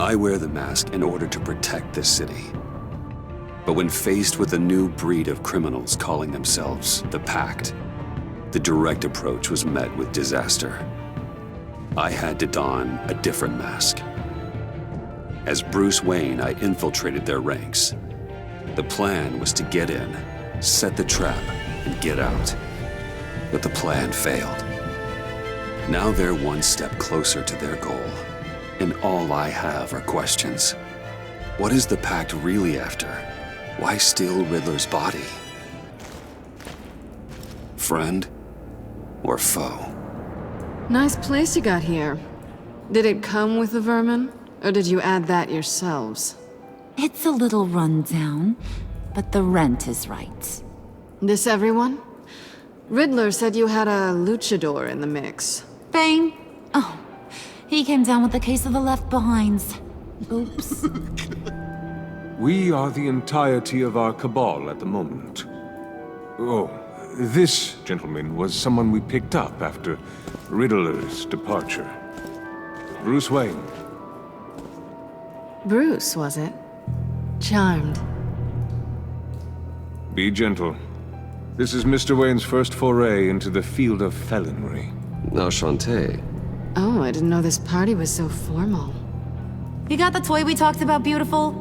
I wear the mask in order to protect this city. But when faced with a new breed of criminals calling themselves the Pact, the direct approach was met with disaster. I had to don a different mask. As Bruce Wayne, I infiltrated their ranks. The plan was to get in, set the trap, and get out. But the plan failed. Now they're one step closer to their goal, and all I have are questions. What is the Pact really after? Why steal Riddler's body? Friend or foe? Nice place you got here. Did it come with the vermin, or did you add that yourselves? It's a little run down, but the rent is right. This everyone? Riddler said you had a luchador in the mix. Bane? Oh, he came down with a case of the left behinds. Oops. We are the entirety of our cabal at the moment. Oh, this gentleman was someone we picked up after Riddler's departure. Bruce Wayne. Bruce, was it? Charmed. Be gentle. This is Mr. Wayne's first foray into the field of felonry. Enchanté. Oh, I didn't know this party was so formal. You got the toy we talked about, beautiful?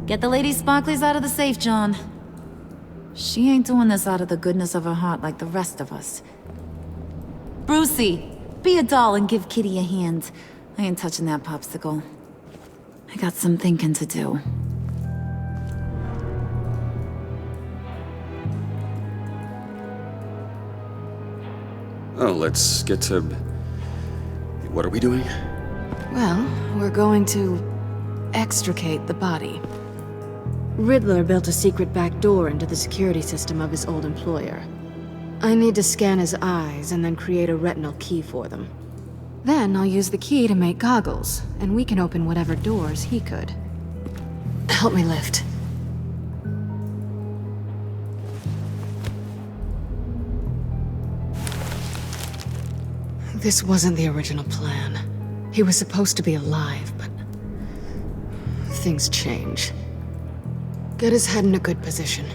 Get the lady sparklies out of the safe, John. She ain't doing this out of the goodness of her heart like the rest of us. Brucey, be a doll and give Kitty a hand. I ain't touching that popsicle. I got some thinking to do. Oh, let's get to... What are we doing? Well, we're going to extricate the body. Riddler built a secret back door into the security system of his old employer. I need to scan his eyes and then create a retinal key for them. Then I'll use the key to make goggles, and we can open whatever doors he could. Help me lift. This wasn't the original plan. He was supposed to be alive, but things change. Get his head in a good position.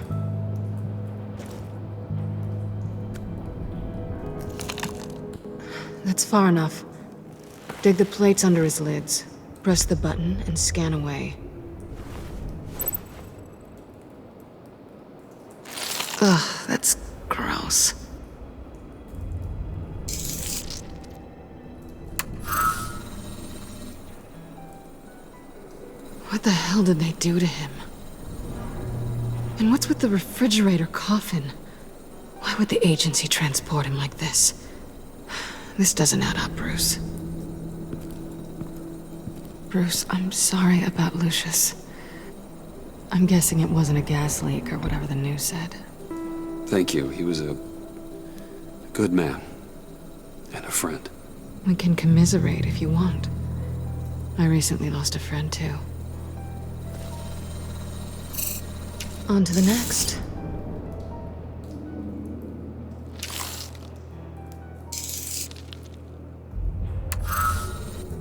That's far enough. Dig the plates under his lids. Press the button and scan away. Ugh, that's gross. What the hell did they do to him? And what's with the refrigerator coffin? Why would the agency transport him like this? This doesn't add up, Bruce. Bruce, I'm sorry about Lucius. I'm guessing it wasn't a gas leak or whatever the news said. Thank you. He was a good man. And a friend. We can commiserate if you want. I recently lost a friend, too. On to the next.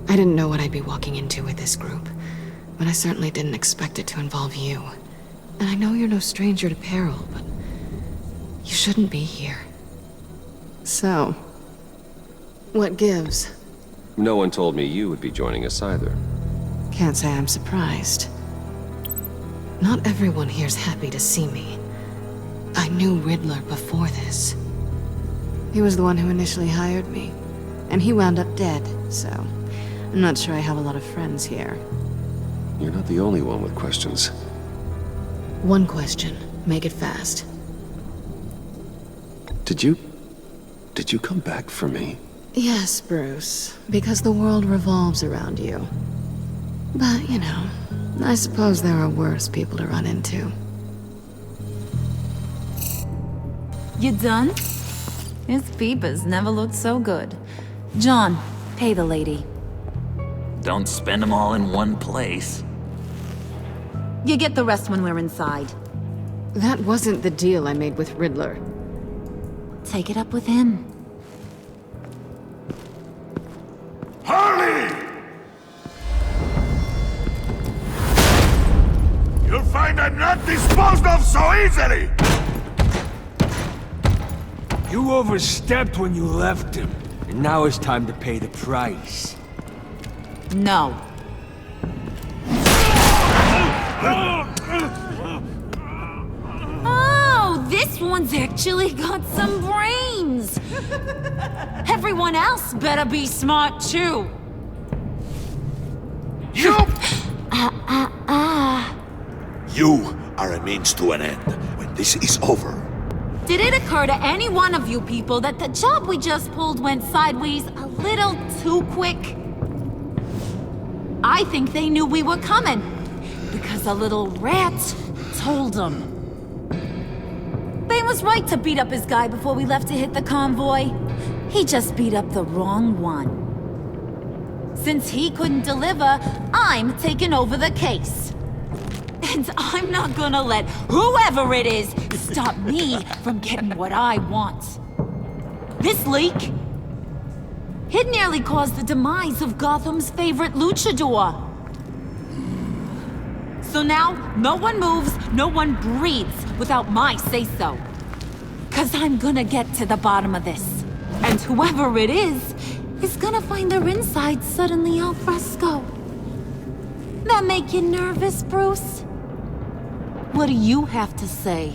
I didn't know what I'd be walking into with this group, but I certainly didn't expect it to involve you. And I know you're no stranger to peril, but you shouldn't be here. So, what gives? No one told me you would be joining us either. Can't say I'm surprised. Not everyone here's happy to see me. I knew Riddler before this. He was the one who initially hired me, and he wound up dead, so I'm not sure I have a lot of friends here. You're not the only one with questions. One question. Make it fast. Did you come back for me? Yes, Bruce, because the world revolves around you. But, you know, I suppose there are worse people to run into. You done? His peepers never looked so good. John, pay the lady. Don't spend them all in one place. You get the rest when we're inside. That wasn't the deal I made with Riddler. Take it up with him. Harley! And I'm not disposed of so easily! You overstepped when you left him, and now it's time to pay the price. No. Oh, this one's actually got some brains. Everyone else better be smart too. You! You are a means to an end. When this is over, Did it occur to any one of you people that the job we just pulled went sideways a little too quick? I think they knew we were coming, because a little rat told them. Bane was right to beat up his guy before we left to hit the convoy. He just beat up the wrong one. Since he couldn't deliver, I'm taking over the case. And I'm not gonna let whoever it is stop me from getting what I want. This leak, it nearly caused the demise of Gotham's favorite luchador. So now, no one moves, no one breathes without my say-so. 'Cause I'm gonna get to the bottom of this. And whoever it is gonna find their insides suddenly al fresco. That make you nervous, Bruce? What do you have to say?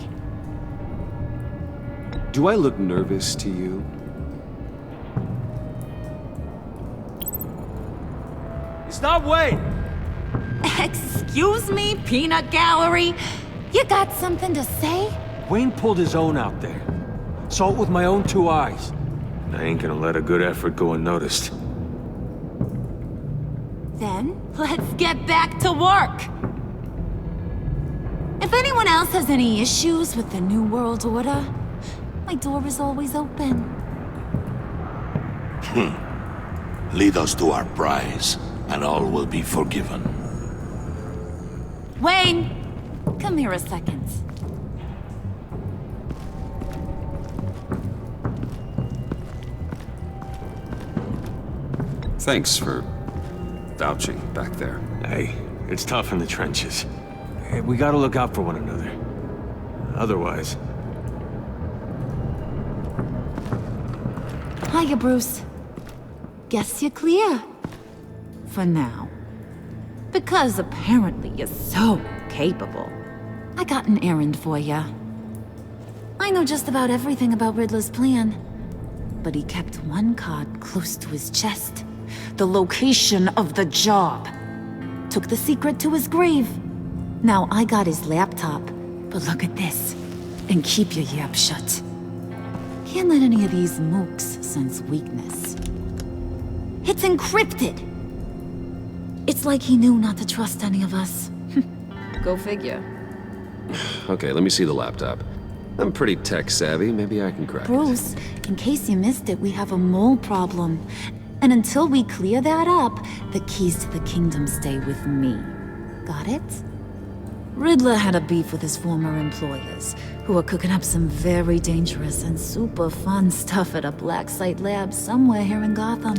Do I look nervous to you? Stop waiting! Excuse me, peanut gallery? You got something to say? Wayne pulled his own out there. Saw it with my own 2 eyes. I ain't gonna let a good effort go unnoticed. Then, let's get back to work. If anyone else has any issues with the New World Order, my door is always open. lead us to our prize, and all will be forgiven. Wayne, come here a second. Thanks for vouching back there. Hey, it's tough in the trenches. Hey, we gotta look out for one another. Otherwise... Hiya, Bruce. Guess you're clear. For now. Because apparently you're so capable. I got an errand for ya. I know just about everything about Riddler's plan. But he kept one card close to his chest. The location of the job. Took the secret to his grave. Now I got his laptop. But look at this. And keep your yap shut. Can't let any of these mooks sense weakness. It's encrypted! It's like he knew not to trust any of us. Go figure. Okay, let me see the laptop. I'm pretty tech savvy, maybe I can crack it. Bruce, in case you missed it, we have a mole problem. And until we clear that up, the keys to the kingdom stay with me. Got it? Riddler had a beef with his former employers, who were cooking up some very dangerous and super fun stuff at a black site lab somewhere here in Gotham.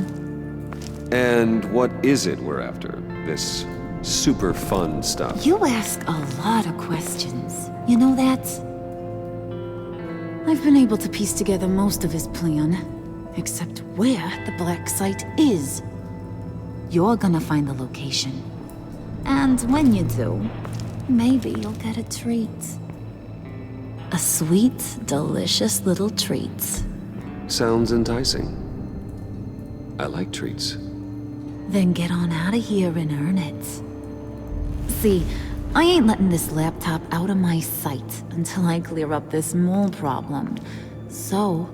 And what is it we're after? This super fun stuff? You ask a lot of questions. You know that? I've been able to piece together most of his plan. Except where the black site is. You're gonna find the location. And when you do, maybe you'll get a treat. A sweet, delicious little treat. Sounds enticing. I like treats. Then get on out of here and earn it. See, I ain't letting this laptop out of my sight until I clear up this mole problem. So,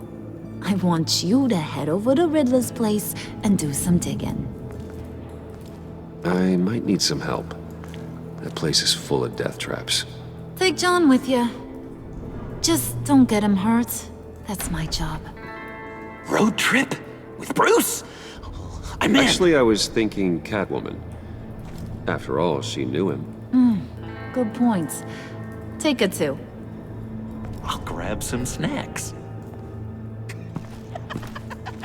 I want you to head over to Riddler's place and do some digging. I might need some help. That place is full of death traps. Take John with you. Just don't get him hurt. That's my job. Road trip? With Bruce? I'm in. Actually, I was thinking Catwoman. After all, she knew him. Good point. Take it too. I'll grab some snacks.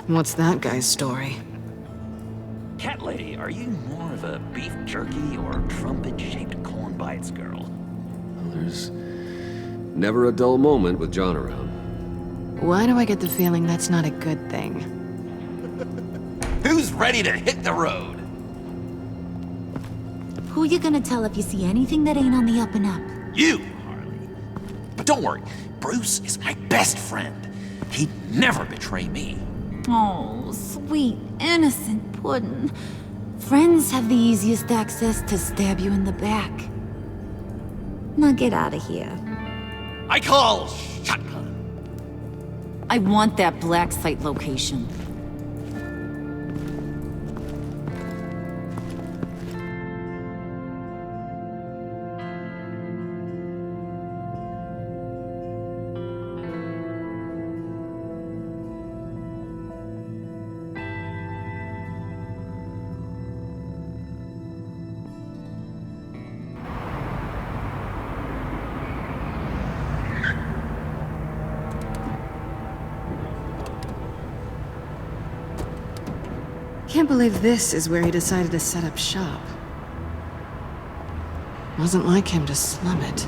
What's that guy's story? Cat lady, are you more of a beef jerky or trumpet-shaped corn bites girl? there's never a dull moment with John around. Why do I get the feeling that's not a good thing? Who's ready to hit the road? Who you gonna tell if you see anything that ain't on the up and up? You, Harley. But don't worry, Bruce is my best friend. He'd never betray me. Oh, sweet, innocent Puddin'. Friends have the easiest access to stab you in the back. Now get out of here. I call shotgun. I want that black site location. Can't believe this is where he decided to set up shop. Wasn't like him to slum it.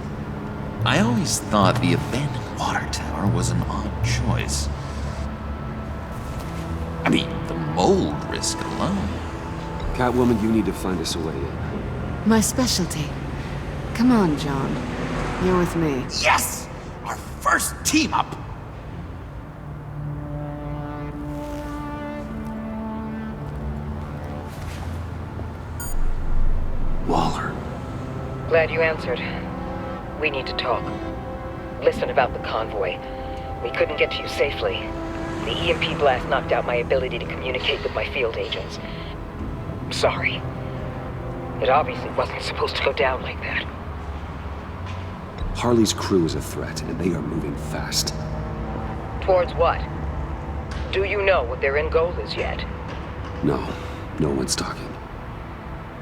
I always thought the abandoned water tower was an odd choice. I mean, the mold risk alone. Catwoman, you need to find us a way in. My specialty. Come on, John. You're with me. Yes! Our first team up! Waller. Glad you answered. We need to talk. Listen about the convoy. We couldn't get to you safely. The EMP blast knocked out my ability to communicate with my field agents. I'm sorry. It obviously wasn't supposed to go down like that. Harley's crew is a threat, and they are moving fast. Towards what? Do you know what their end goal is yet? No, no one's talking.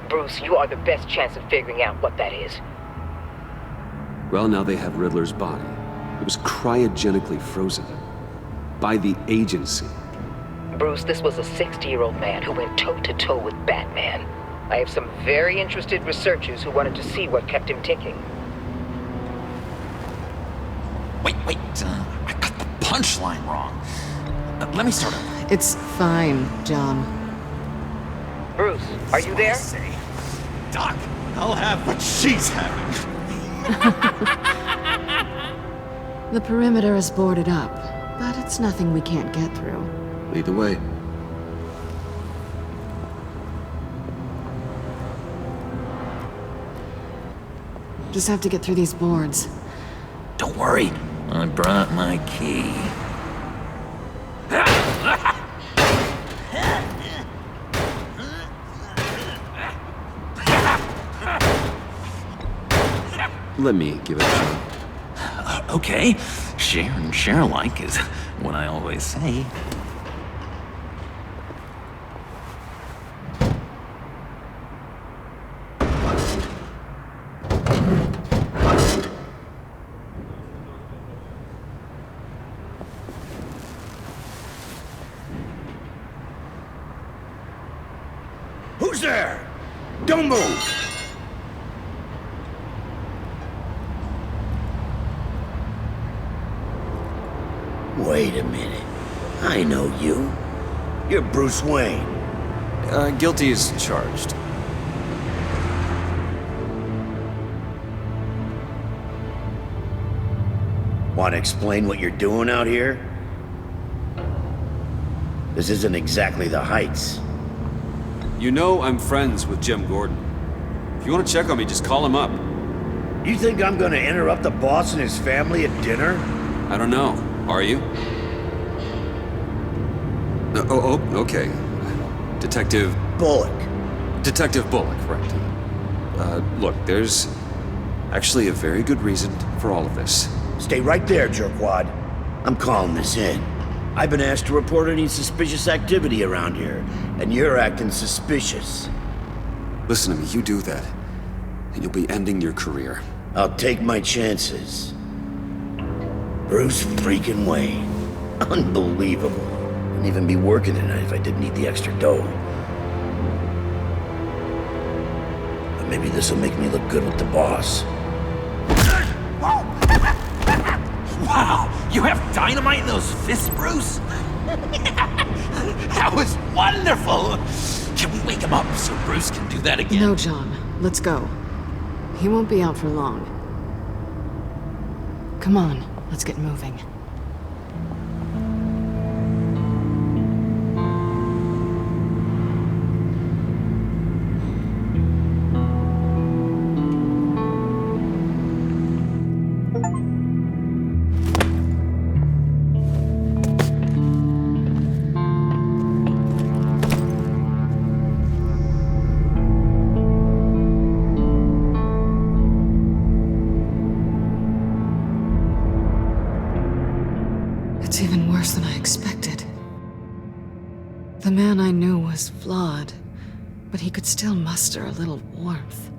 Bruce, you are the best chance of figuring out what that is. Well, now they have Riddler's body. It was cryogenically frozen. By the agency. Bruce, this was a 60-year-old man who went toe-to-toe with Batman. I have some very interested researchers who wanted to see what kept him ticking. Wait, I got the punchline wrong. Let me start over. It's fine, John. Bruce, are you there? Say, Doc, I'll have what she's having. The perimeter is boarded up, but it's nothing we can't get through. Lead the way. Just have to get through these boards. Don't worry, I brought my key. Let me give it a shot. Okay, share and share alike is what I always say. Who's there? Don't move! Wait a minute. I know you. You're Bruce Wayne. Guilty as charged. Want to explain what you're doing out here? This isn't exactly the Heights. You know I'm friends with Jim Gordon. If you want to check on me, just call him up. You think I'm gonna interrupt the boss and his family at dinner? I don't know. Are you? Okay. Detective... Bullock. Detective Bullock, right. Look, there's actually a very good reason for all of this. Stay right there, jerkwad. I'm calling this in. I've been asked to report any suspicious activity around here, and you're acting suspicious. Listen to me, you do that, and you'll be ending your career. I'll take my chances. Bruce freaking Wayne. Unbelievable. Wouldn't even be working tonight if I didn't need the extra dough. But maybe this'll make me look good with the boss. Wow, you have dynamite in those fists, Bruce? That was wonderful! Can we wake him up so Bruce can do that again? No, John. Let's go. He won't be out for long. Come on, let's get moving. It's even worse than I expected. The man I knew was flawed, but he could still muster a little warmth.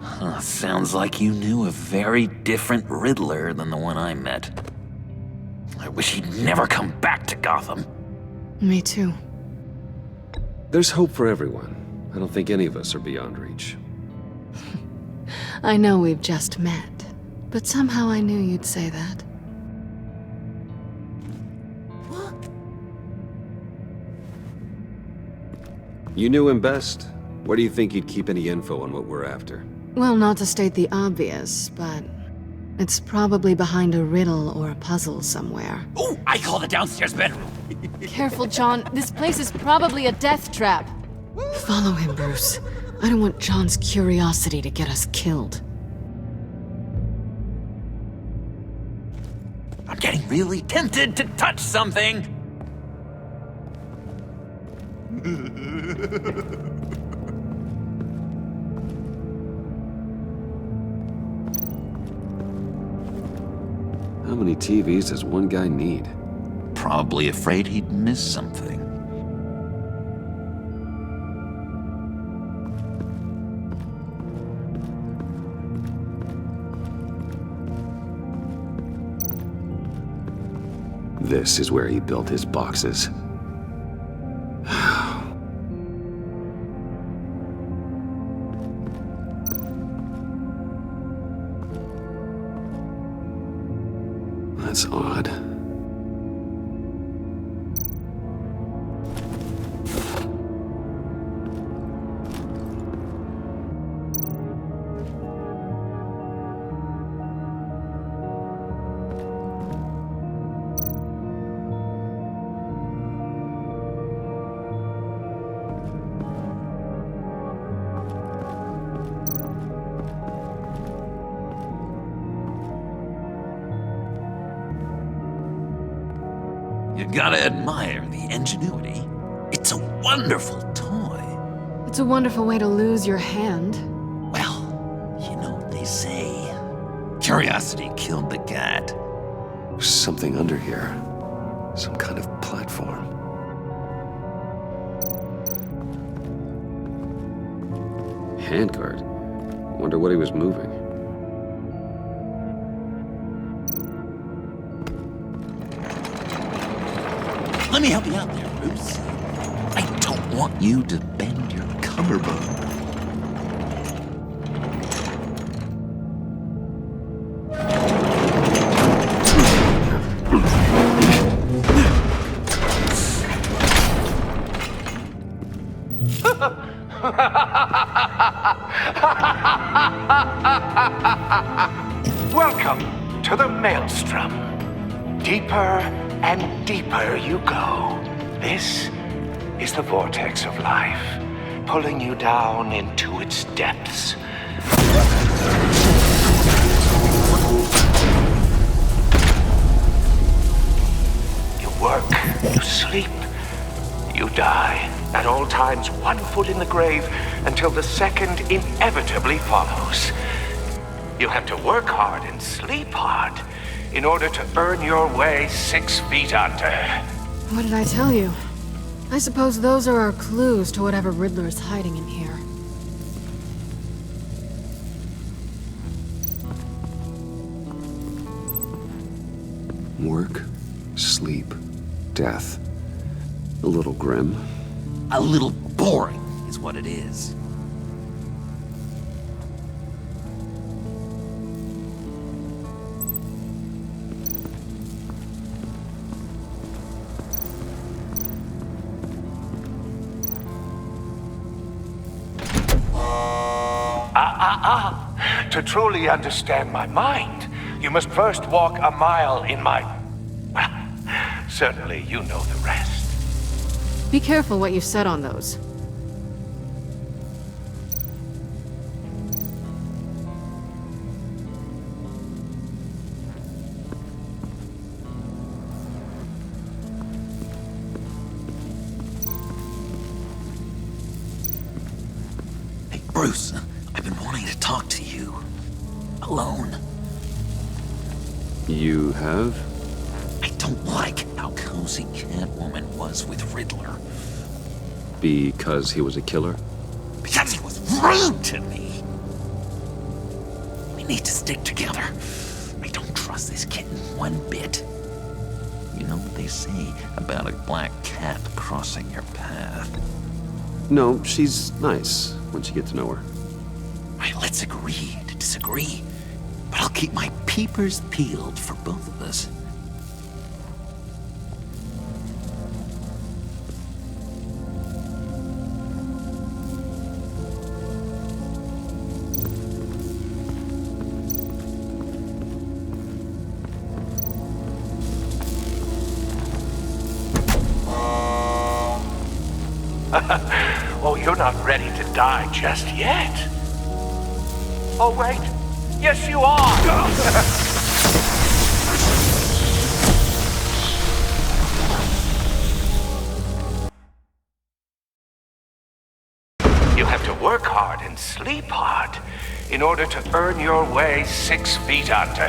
Huh, sounds like you knew a very different Riddler than the one I met. I wish he'd never come back to Gotham. Me too. There's hope for everyone. I don't think any of us are beyond reach. I know we've just met, but somehow I knew you'd say that. You knew him best. Where do you think he'd keep any info on what we're after? Well, not to state the obvious, but it's probably behind a riddle or a puzzle somewhere. Ooh, I call the downstairs bedroom. Careful, John. This place is probably a death trap. Follow him, Bruce. I don't want John's curiosity to get us killed. I'm getting really tempted to touch something. How many TVs does one guy need? Probably afraid he'd miss something. This is where he built his boxes. That's odd. You gotta admire the ingenuity. It's a wonderful toy. It's a wonderful way to lose your hand. Well, you know what they say. Curiosity killed the cat. There's something under here. Some kind of platform. Handcart. Wonder what he was moving. Let me help you out there, Bruce. I don't want you to bend your cummerbund. Welcome to the Maelstrom. Deeper and deeper you go. This is the vortex of life, pulling you down into its depths. You work, you sleep, you die. At all times, one foot in the grave until the second inevitably follows. You have to work hard and sleep hard in order to earn your way 6 feet under. What did I tell you? I suppose those are our clues to whatever Riddler is hiding in here. Work, sleep, death. A little grim. A little boring is what it is. To truly understand my mind, you must first walk a mile in my... Well, certainly you know the rest. Be careful what you said on those. Hey, Bruce, I've been wanting to talk to you. Alone. You have? I don't like how cozy Catwoman was with Riddler. Because he was a killer? Because he was rude to me! We need to stick together. I don't trust this kitten one bit. You know what they say about a black cat crossing your path? No, she's nice once you get to know her. Right, let's agree to disagree. But I'll keep my peepers peeled for both of us. Oh, you're not ready to die just yet. Oh, wait. Yes, you are! You have to work hard and sleep hard in order to earn your way 6 feet under.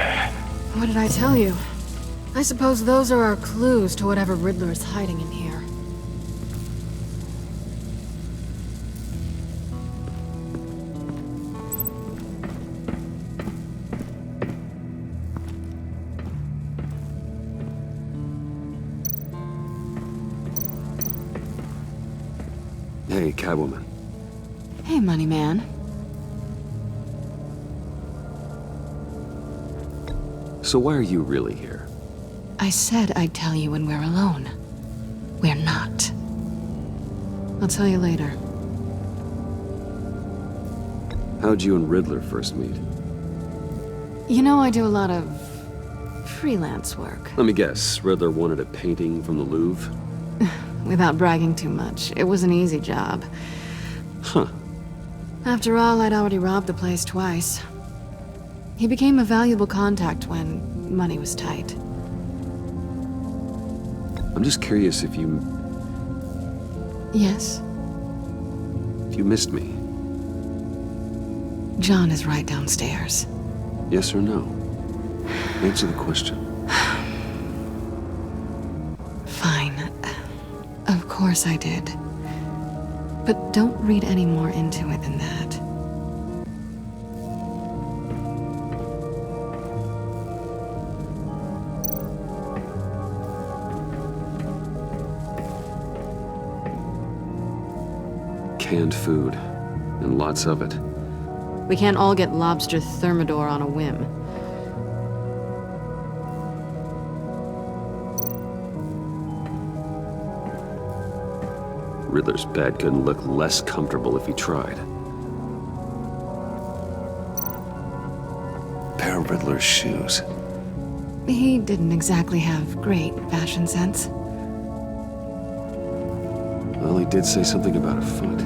What did I tell you? I suppose those are our clues to whatever Riddler is hiding in here. Hey, Catwoman. Hey, Money Man. So why are you really here? I said I'd tell you when we're alone. We're not. I'll tell you later. How'd you and Riddler first meet? You know, I do a lot of freelance work. Let me guess, Riddler wanted a painting from the Louvre? Without bragging too much, it was an easy job. Huh. After all, I'd already robbed the place twice. He became a valuable contact when money was tight. I'm just curious if you Yes? missed me. John is right downstairs. Yes or no? Answer the question. Fine. Of course I did. But don't read any more into it than that. Canned food, and lots of it. We can't all get lobster thermidor on a whim. Riddler's bed couldn't look less comfortable if he tried. Pair of Riddler's shoes. He didn't exactly have great fashion sense. Well, he did say something about a foot.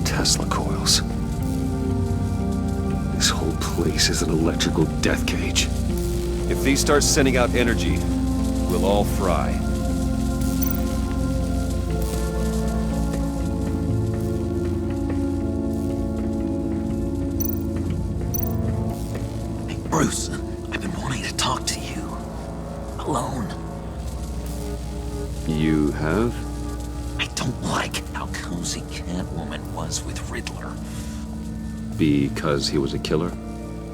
Tesla coils. This whole place is an electrical death cage. If these start sending out energy, we'll all fry. Hey, Bruce, I've been wanting to talk to you. Alone. You have? I don't like how cozy Catwoman was with Riddler. Because he was a killer?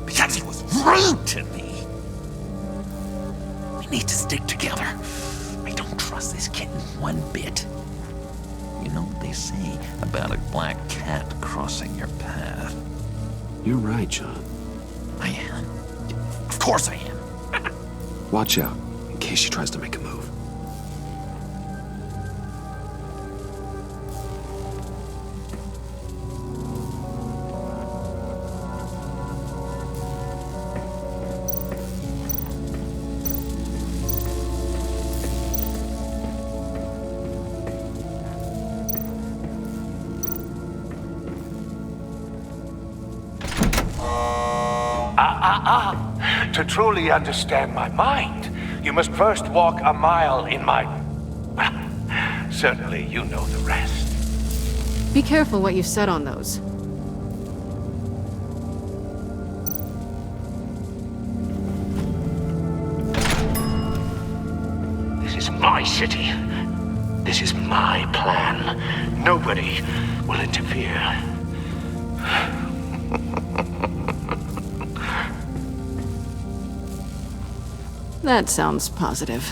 Because he was rude to me! We need to stick together. I don't trust this kitten one bit. You know what they say about a black cat crossing your path? You're right, John. I am. Of course I am. Watch out, in case she tries to make a move. To truly understand my mind, you must first walk a mile in my... Certainly, you know the rest. Be careful what you said on those. This is my city. This is my plan. Nobody will interfere. That sounds positive.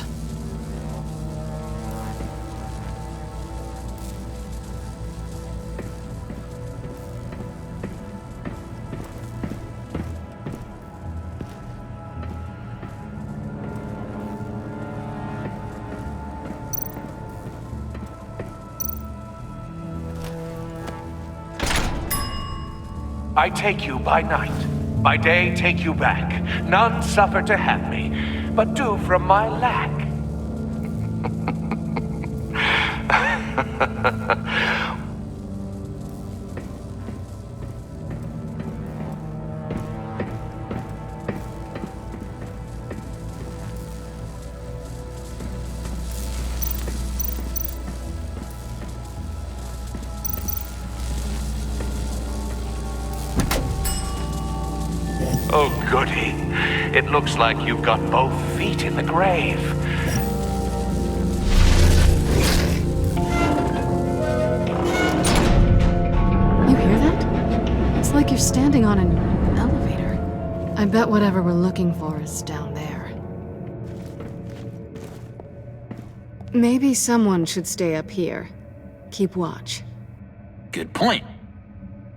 I take you by night. By day, take you back. None suffer to have me, but do from my lack. Oh, goody. It looks like you've got both feet in the grave. You hear that? It's like you're standing on an elevator. I bet whatever we're looking for is down there. Maybe someone should stay up here. Keep watch. Good point.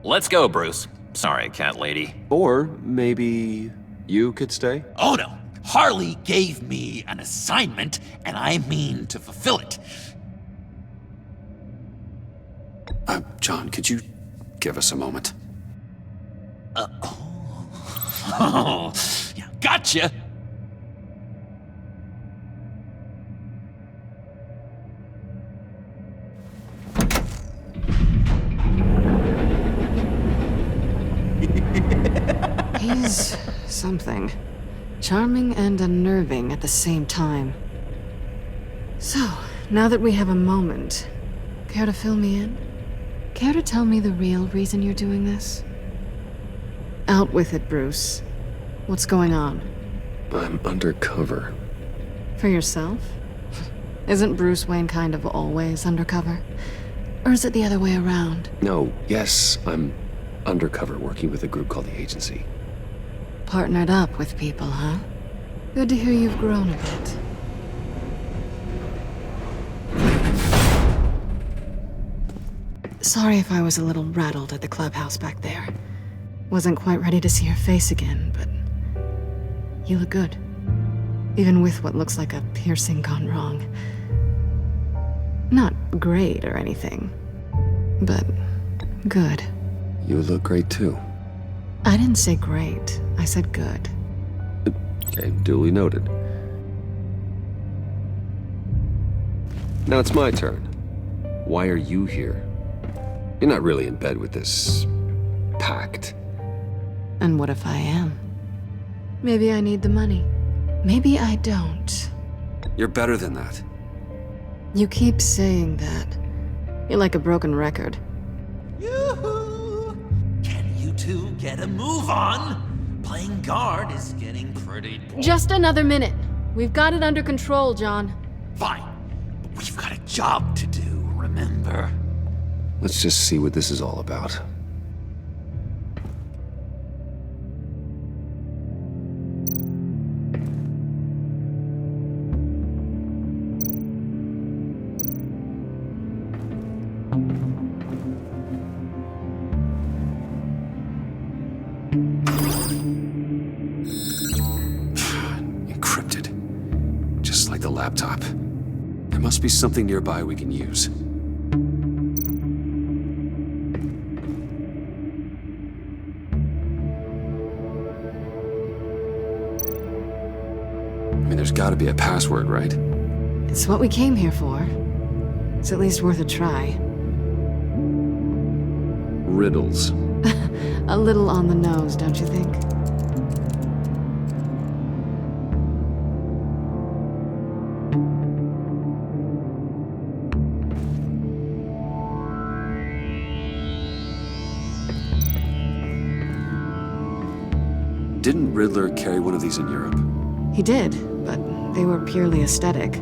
Let's go, Bruce. Sorry, cat lady. Or maybe you could stay? Oh no! Harley gave me an assignment, and I mean to fulfill it. John, could you give us a moment? Oh, yeah, gotcha! He's something. Charming and unnerving at the same time. So, now that we have a moment, care to fill me in? Care to tell me the real reason you're doing this? Out with it, Bruce. What's going on? I'm undercover. For yourself? Isn't Bruce Wayne kind of always undercover? Or is it the other way around? No, yes, I'm undercover working with a group called the Agency. Partnered up with people, huh? Good to hear you've grown a bit. Sorry if I was a little rattled at the clubhouse back there. Wasn't quite ready to see your face again, but you look good. Even with what looks like a piercing gone wrong. Not great or anything, but good. You look great too. I didn't say great, I said good. Okay, duly noted. Now it's my turn. Why are you here? You're not really in bed with this pact. And what if I am? Maybe I need the money. Maybe I don't. You're better than that. You keep saying that. You're like a broken record. Yoo-hoo! Can you two get a move on? Playing guard is getting pretty boring. Just another minute. We've got it under control, John. Fine. But we've got a job to do, remember? Let's just see what this is all about. Encrypted. Just like the laptop. There must be something nearby we can use. I mean, there's gotta be a password, right? It's what we came here for. It's at least worth a try. Riddles. A little on the nose, don't you think? Didn't Riddler carry one of these in Europe? He did, but they were purely aesthetic.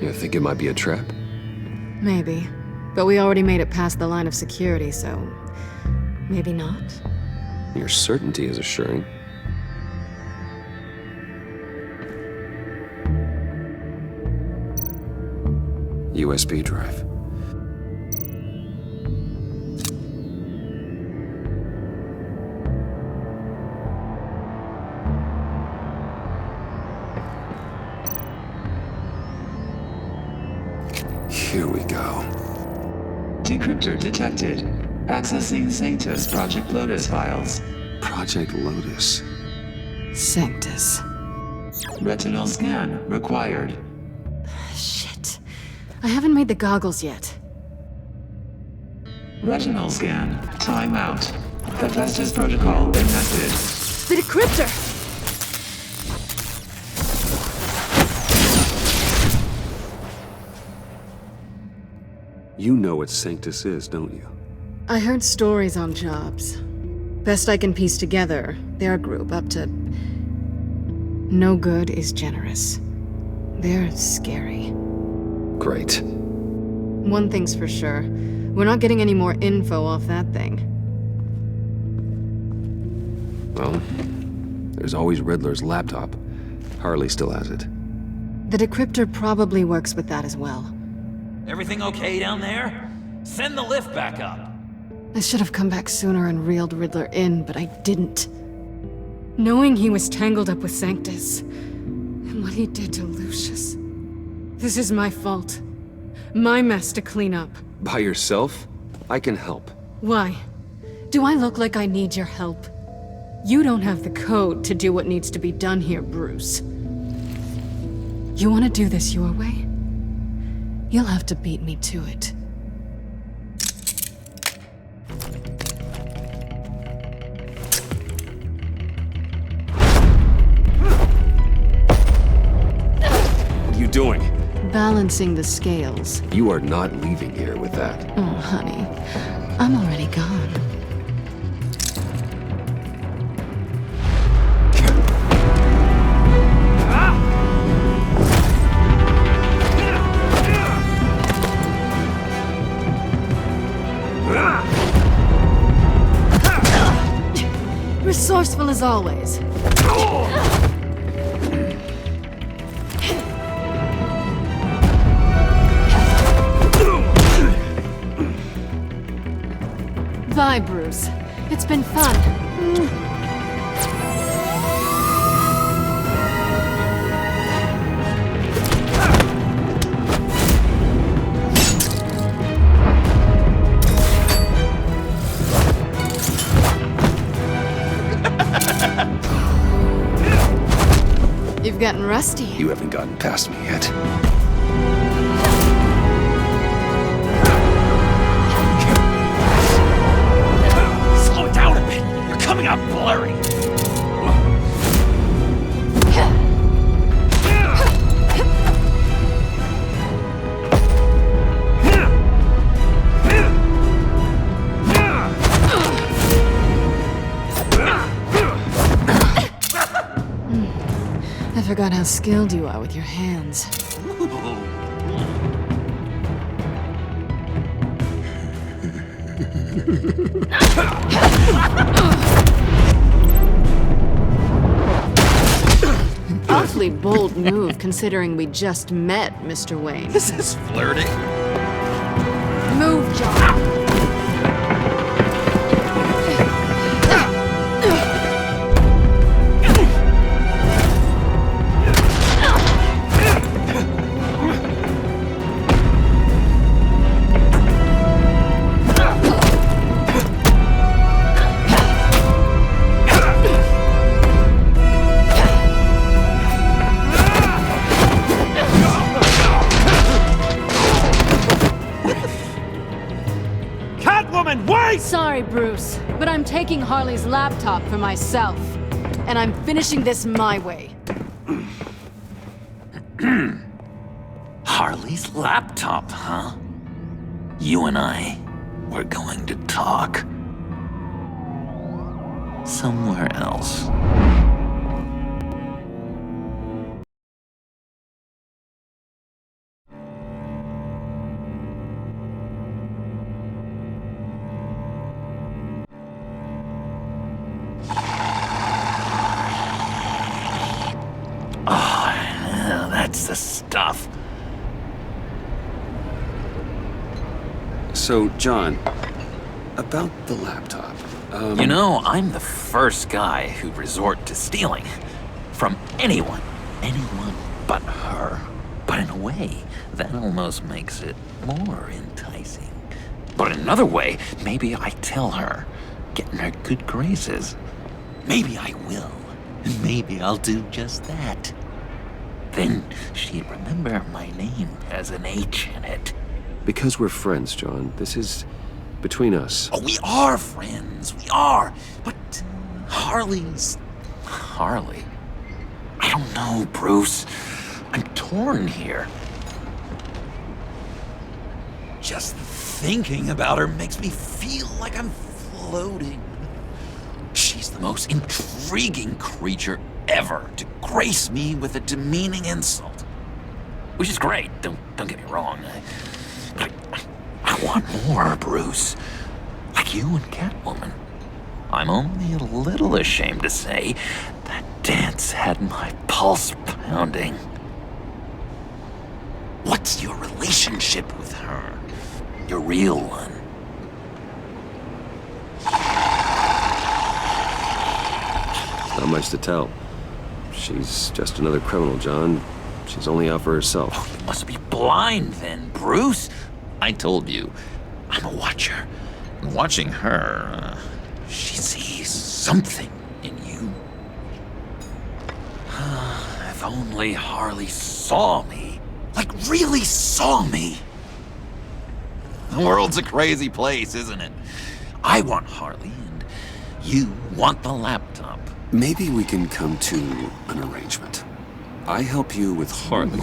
You think it might be a trap? Maybe. But we already made it past the line of security, so... maybe not? Your certainty is assuring. USB drive. Here we go. Decryptor detected. Accessing Sanctus Project Lotus files. Project Lotus. Sanctus. Retinal scan required. Shit. I haven't made the goggles yet. Retinal scan. Timeout. Hephaestus protocol enacted. The decryptor! You know what Sanctus is, don't you? I heard stories on jobs. Best I can piece together, they're a group up to... no good is generous. They're scary. Great. One thing's for sure. We're not getting any more info off that thing. Well, there's always Riddler's laptop. Harley still has it. The decryptor probably works with that as well. Everything okay down there? Send the lift back up. I should have come back sooner and reeled Riddler in, but I didn't. Knowing he was tangled up with Sanctus, and what he did to Lucius. This is my fault. My mess to clean up. By yourself? I can help. Why? Do I look like I need your help? You don't have the code to do what needs to be done here, Bruce. You want to do this your way? You'll have to beat me to it. What are you doing? Balancing the scales. You are not leaving here with that. Oh, honey. I'm already gone. Resourceful as always. Bye, Bruce. It's been fun. You've gotten rusty. You haven't gotten past me yet. Slow down a bit. You're coming out blurry. forgot how skilled you are with your hands. Awfully bold move, considering we just met, Mr. Wayne. This is flirting. Move, John. Sorry, Bruce, but I'm taking Harley's laptop for myself. And I'm finishing this my way. Harley's laptop, huh? You and I, we're going to talk. Somewhere else. That's the stuff. So, John, about the laptop. You know, I'm the first guy who'd resort to stealing. From anyone. Anyone but her. But in a way, that almost makes it more enticing. But in another way, maybe I tell her, get in her good graces. Maybe I will. Maybe I'll do just that. Then she'd remember my name has an H in it. Because we're friends, John. This is between us. Oh, we are friends. We are. But Harley's... Harley? I don't know, Bruce. I'm torn here. Just thinking about her makes me feel like I'm floating. She's the most intriguing creature ever to grace me with a demeaning insult. Which is great, don't get me wrong. But I want more, Bruce. Like you and Catwoman. I'm only a little ashamed to say that dance had my pulse pounding. What's your relationship with her? Your real one? Not much to tell. She's just another criminal, John. She's only out for herself. Oh, you must be blind then, Bruce. I told you, I'm a watcher. And watching her, she sees something in you. If only Harley saw me. Like, really saw me. The world's a crazy place, isn't it? I want Harley, and you want the laptop. Maybe we can come to an arrangement. I help you with Harley.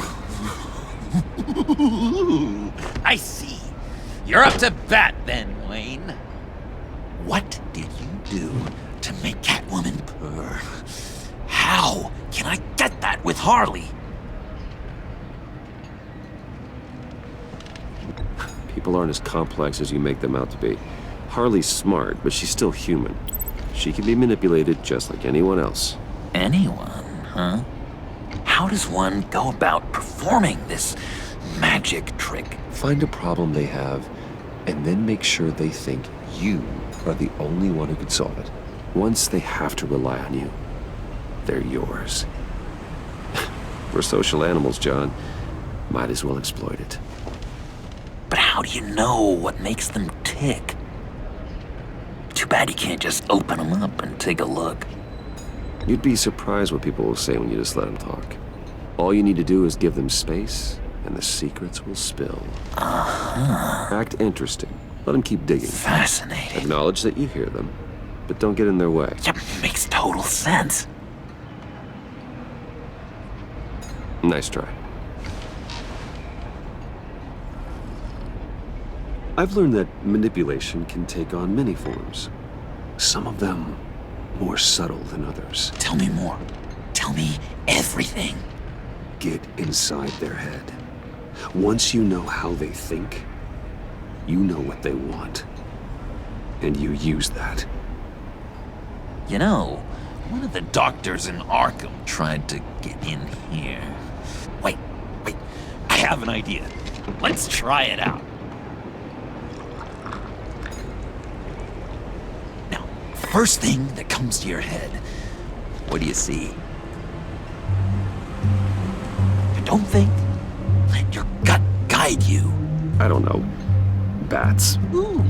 I see. You're up to bat then, Wayne. What did you do to make Catwoman purr? How can I get that with Harley? People aren't as complex as you make them out to be. Harley's smart, but she's still human. She can be manipulated just like anyone else. Anyone, huh? How does one go about performing this magic trick? Find a problem they have, and then make sure they think you are the only one who can solve it. Once they have to rely on you, they're yours. We're social animals, John. Might as well exploit it. But how do you know what makes them tick? Too bad you can't just open them up and take a look. You'd be surprised what people will say when you just let them talk. All you need to do is give them space, and the secrets will spill. Uh-huh. Act interesting. Let them keep digging. Fascinating. Acknowledge that you hear them, but don't get in their way. Yep, makes total sense. Nice try. I've learned that manipulation can take on many forms. Some of them more subtle than others. Tell me more. tell me everything. Get inside their head. Once you know how they think, you know what they want. And you use that. You know, one of the doctors in Arkham tried to get in here. Wait, I have an idea. Let's try it out. Now, first thing that comes to your head, what do you see? Don't think. Let your gut guide you. I don't know. Bats. Ooh,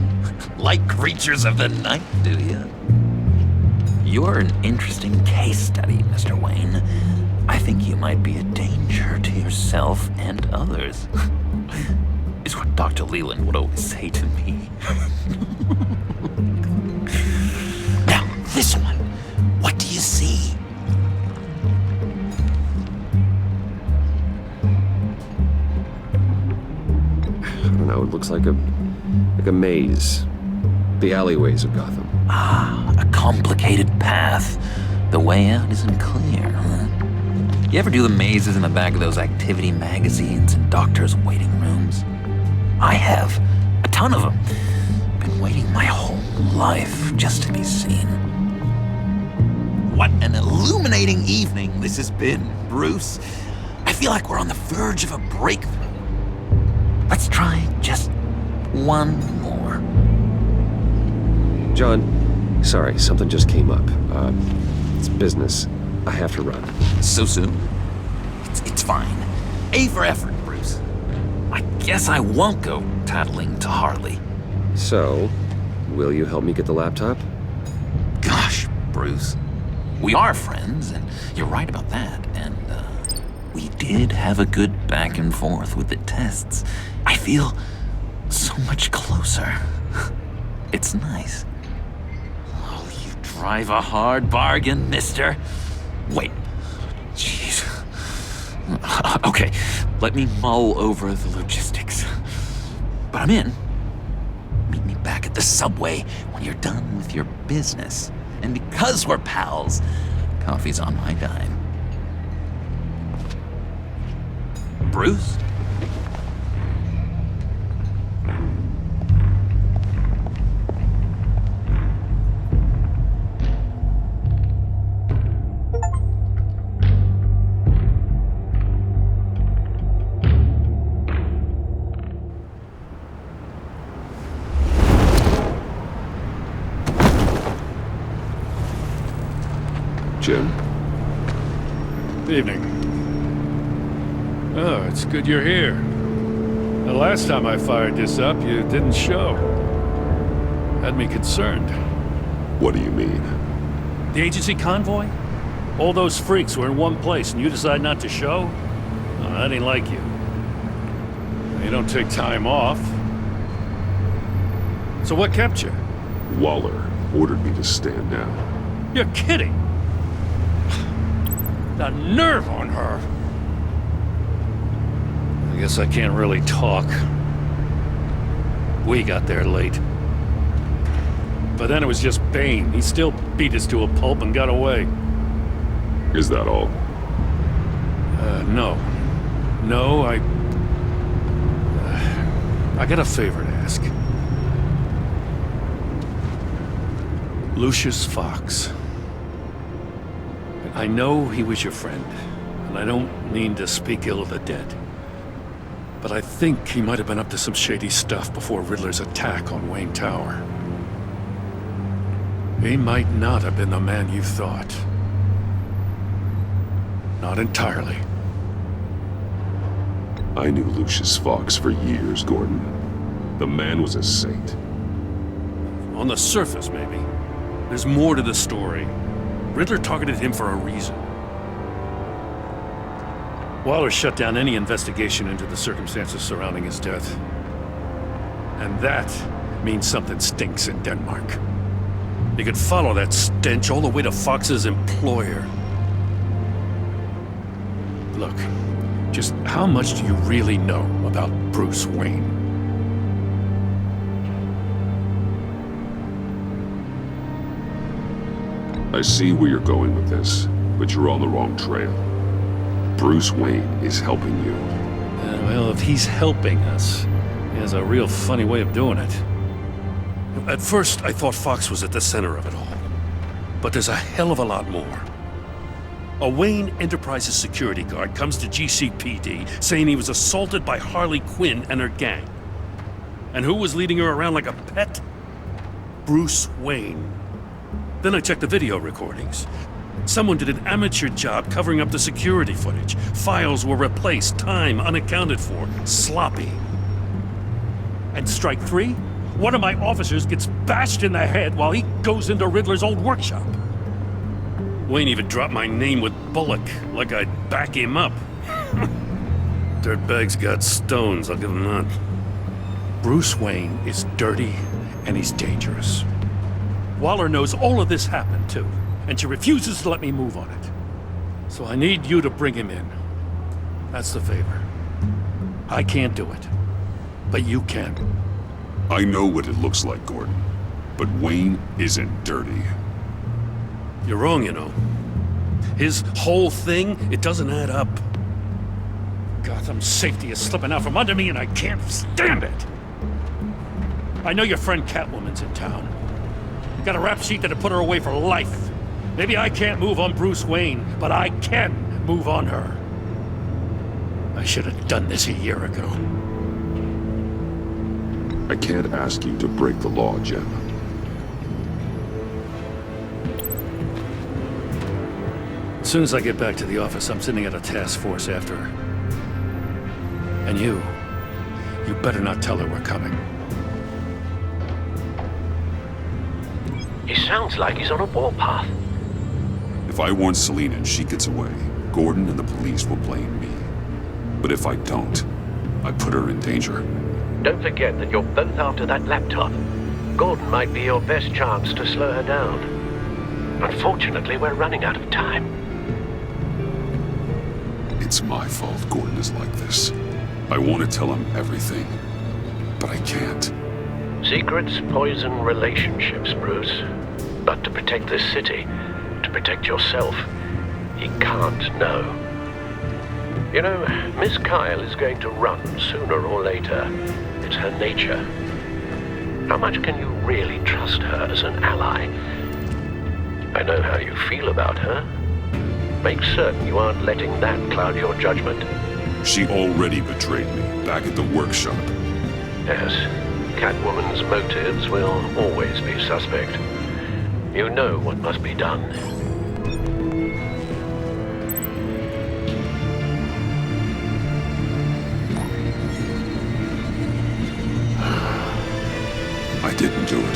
like creatures of the night, do you? You're an interesting case study, Mr. Wayne. I think you might be a danger to yourself and others. Is what Dr. Leland would always say to me. Now, this one. What do you see? I don't know, it looks like a maze. The alleyways of Gotham. Ah, a complicated path. The way out isn't clear, huh? You ever do the mazes in the back of those activity magazines and doctors' waiting rooms? I have. A ton of them. Been waiting my whole life just to be seen. What an illuminating evening this has been, Bruce. I feel like we're on the verge of a breakthrough. Let's try just one more. John, sorry, something just came up. It's business. I have to run. So soon? It's fine. A for effort, Bruce. I guess I won't go tattling to Harley. So, will you help me get the laptop? Gosh, Bruce. We are friends, and you're right about that. And, we did have a good back and forth with the tests. I feel so much closer. It's nice. Oh, you drive a hard bargain, mister. Wait. Jeez. Okay, let me mull over the logistics. But I'm in. Meet me back at the subway when you're done with your business. And because we're pals, coffee's on my dime. Bruce? Jim? Evening. Oh, it's good you're here. The last time I fired this up, you didn't show. Had me concerned. What do you mean? The agency convoy? All those freaks were in one place and you decide not to show? Oh, that ain't like you. You don't take time off. So what kept you? Waller ordered me to stand down. You're kidding! The nerve on her! I guess I can't really talk. We got there late. But then it was just Bane. He still beat us to a pulp and got away. Is that all? No. No, I got a favor to ask. Lucius Fox. I know he was your friend, and I don't mean to speak ill of the dead. But I think he might have been up to some shady stuff before Riddler's attack on Wayne Tower. He might not have been the man you thought. Not entirely. I knew Lucius Fox for years, Gordon. The man was a saint. On the surface, maybe. There's more to the story. Riddler targeted him for a reason. Waller shut down any investigation into the circumstances surrounding his death. And that means something stinks in Denmark. You could follow that stench all the way to Fox's employer. Look, just how much do you really know about Bruce Wayne? I see where you're going with this, but you're on the wrong trail. Bruce Wayne is helping you. Well, if he's helping us, he has a real funny way of doing it. At first, I thought Fox was at the center of it all. But there's a hell of a lot more. A Wayne Enterprises security guard comes to GCPD saying he was assaulted by Harley Quinn and her gang. And who was leading her around like a pet? Bruce Wayne. Then I checked the video recordings. Someone did an amateur job covering up the security footage. Files were replaced, time unaccounted for, sloppy. And strike three? One of my officers gets bashed in the head while he goes into Riddler's old workshop. Wayne even dropped my name with Bullock, like I'd back him up. Dirtbag's got stones, I'll give him that. Bruce Wayne is dirty, and he's dangerous. Waller knows all of this happened, too, and she refuses to let me move on it. So I need you to bring him in. That's the favor. I can't do it, but you can. I know what it looks like, Gordon, but Wayne isn't dirty. You're wrong, you know. His whole thing, it doesn't add up. Gotham's safety is slipping out from under me, and I can't stand it. I know your friend Catwoman's in town. Got a rap sheet that'd put her away for life. Maybe I can't move on Bruce Wayne, but I can move on her. I should have done this a year ago. I can't ask you to break the law, Jim. As soon as I get back to the office, I'm sending out a task force after her. And you better not tell her we're coming. He sounds like he's on a warpath. If I warn Selina and she gets away, Gordon and the police will blame me. But if I don't, I put her in danger. Don't forget that you're both after that laptop. Gordon might be your best chance to slow her down. Unfortunately, we're running out of time. It's my fault Gordon is like this. I want to tell him everything, but I can't. Secrets poison relationships, Bruce. But to protect this city, to protect yourself, he can't know. You know, Miss Kyle is going to run sooner or later. It's her nature. How much can you really trust her as an ally? I know how you feel about her. Make certain you aren't letting that cloud your judgment. She already betrayed me back at the workshop. Yes, Catwoman's motives will always be suspect. You know what must be done. I didn't do it.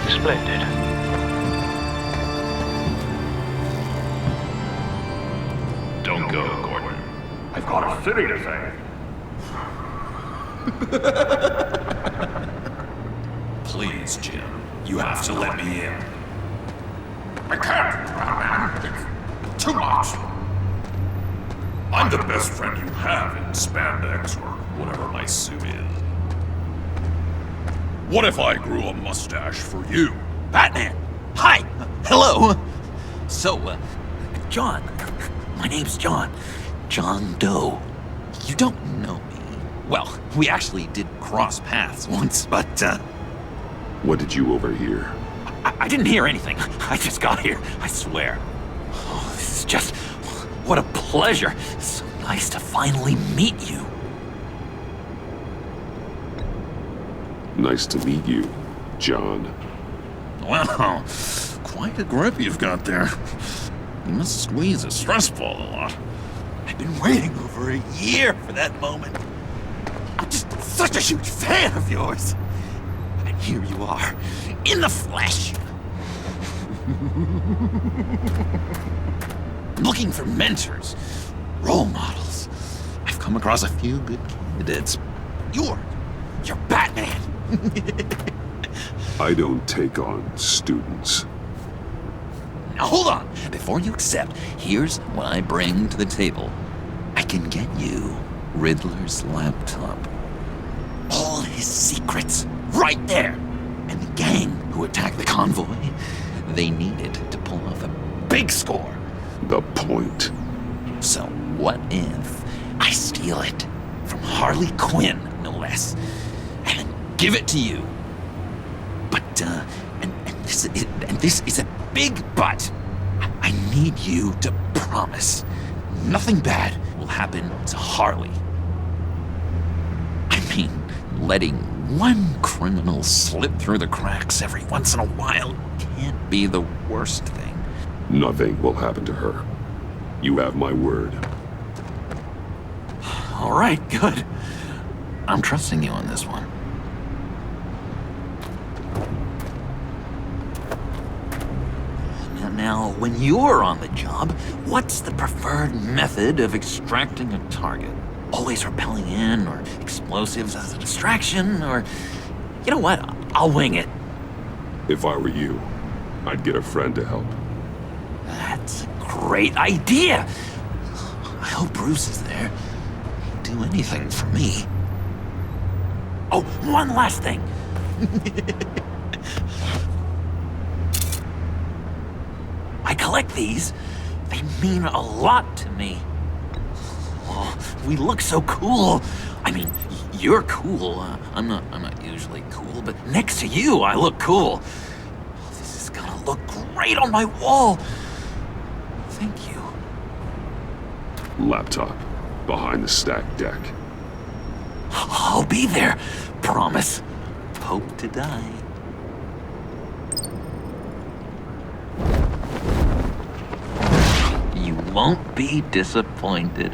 Splendid. Don't go, Gordon. I've got a city to save. Please, Jim. You have to let me in. I can't, man. It's too much. I'm the best friend you have in spandex or whatever my suit is. What if I grew a mustache for you? Batman! Hi! Hello! So, John. My name's John. John Doe. You don't know me. Well, we actually did cross paths once, but, What did you overhear? I didn't hear anything. I just got here, I swear. Oh, this is just... What a pleasure. So nice to finally meet you. Nice to meet you, John. Wow, quite a grip you've got there. You must squeeze a stress ball a lot. I've been waiting over a year for that moment. I'm just such a huge fan of yours. And here you are, in the flesh. Looking for mentors, role models. I've come across a few good candidates. You're Batman. I don't take on students. Now hold on. Before you accept, here's what I bring to the table. I can get you Riddler's laptop. All his secrets, right there. And the gang who attacked the convoy, they needed to pull off a big score. the point? So what if I steal it from Harley Quinn, no less, and then give it to you? But, and this is a big but. I need you to promise nothing bad will happen to Harley. I mean, letting one criminal slip through the cracks every once in a while can't be the worst thing. Nothing will happen to her. You have my word. All right, good. I'm trusting you on this one. Now, when you're on the job, what's the preferred method of extracting a target? Always rappelling in, or explosives as a distraction, or... You know what? I'll wing it. If I were you, I'd get a friend to help. That's a great idea! I hope Bruce is there. He'd do anything for me. Oh, one last thing! I collect these. They mean a lot to me. Oh, we look so cool. I mean, you're cool. I'm not usually cool, but next to you, I look cool. This is gonna look great on my wall. Thank you. Laptop. Behind the stacked deck. I'll be there. Promise. Hope to die. You won't be disappointed.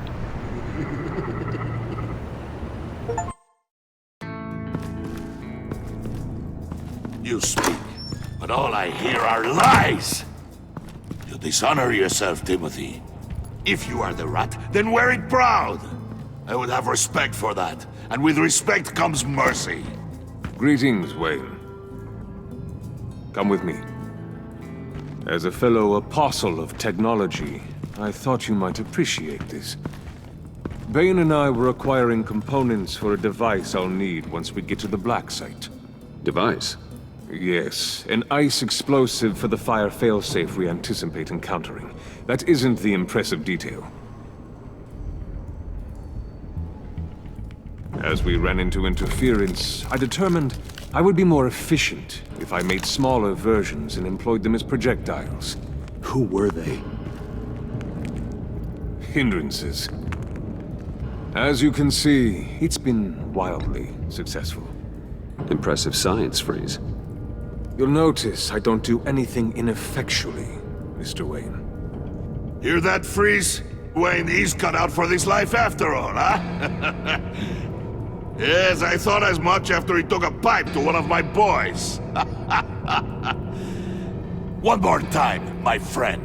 You speak, but all I hear are lies! You dishonor yourself, Timothy. If you are the rat, then wear it proud! I would have respect for that, and with respect comes mercy. Greetings, Wayne. Come with me. As a fellow apostle of technology, I thought you might appreciate this. Bane and I were acquiring components for a device I'll need once we get to the Black Site. Device? Yes, an ice explosive for the fire failsafe we anticipate encountering. That isn't the impressive detail. As we ran into interference, I determined I would be more efficient if I made smaller versions and employed them as projectiles. Who were they? Hindrances. As you can see, it's been wildly successful. Impressive science, Freeze. You'll notice I don't do anything ineffectually, Mr. Wayne. Hear that, Freeze? Wayne, he's cut out for this life after all, huh? Yes, I thought as much after he took a pipe to one of my boys. One more time, my friend.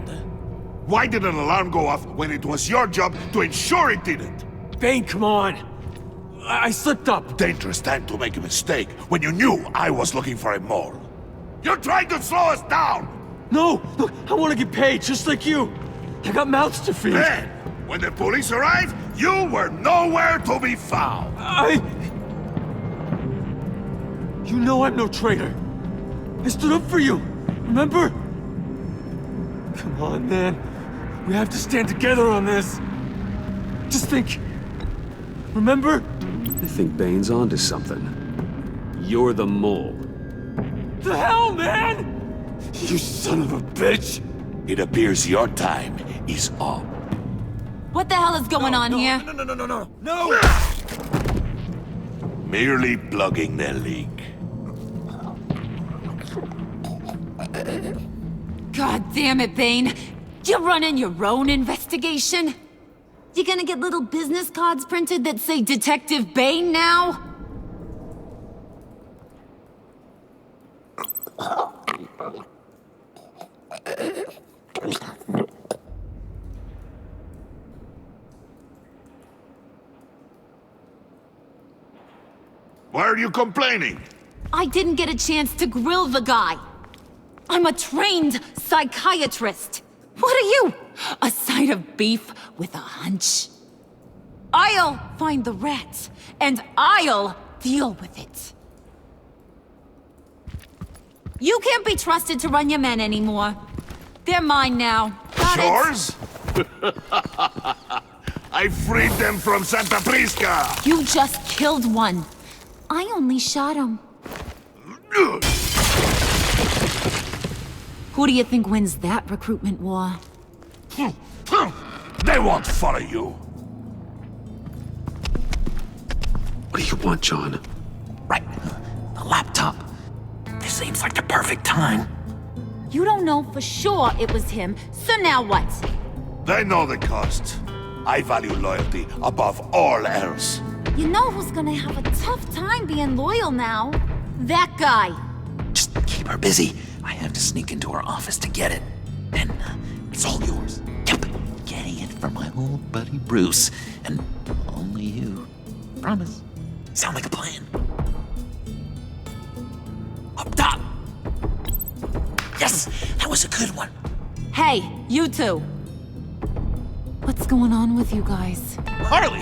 Why did an alarm go off when it was your job to ensure it didn't? Bane, come on! I slipped up! Dangerous time to make a mistake when you knew I was looking for a mole. You're trying to slow us down! No! Look, I want to get paid, just like you! I got mouths to feed! Then, when the police arrived, you were nowhere to be found! You know I'm no traitor! I stood up for you, remember? Come on, man. We have to stand together on this. Just think. Remember? I think Bane's onto something. You're the mole. The hell, man! You son of a bitch! It appears your time is up. What the hell is going on here? No! Merely plugging the leak. God damn it, Bane. You're running your own investigation? You gonna get little business cards printed that say Detective Bane now? Why are you complaining? I didn't get a chance to grill the guy. I'm a trained psychiatrist. What are you? A side of beef with a hunch? I'll find the rat, and I'll deal with it. You can't be trusted to run your men anymore. They're mine now. Got it? Yours? I freed them from Santa Prisca! You just killed one. I only shot him. Who do you think wins that recruitment war? They won't follow you. What do you want, John? Right. The laptop. This seems like the perfect time. You don't know for sure it was him, so now what? They know the cost. I value loyalty above all else. You know who's gonna have a tough time being loyal now? That guy. Just keep her busy. I have to sneak into her office to get it. Then it's all yours. Yep. Getting it from my old buddy Bruce. And only you. Promise. Sound like a plan? Up top! Yes! That was a good one. Hey, you two. What's going on with you guys? Harley!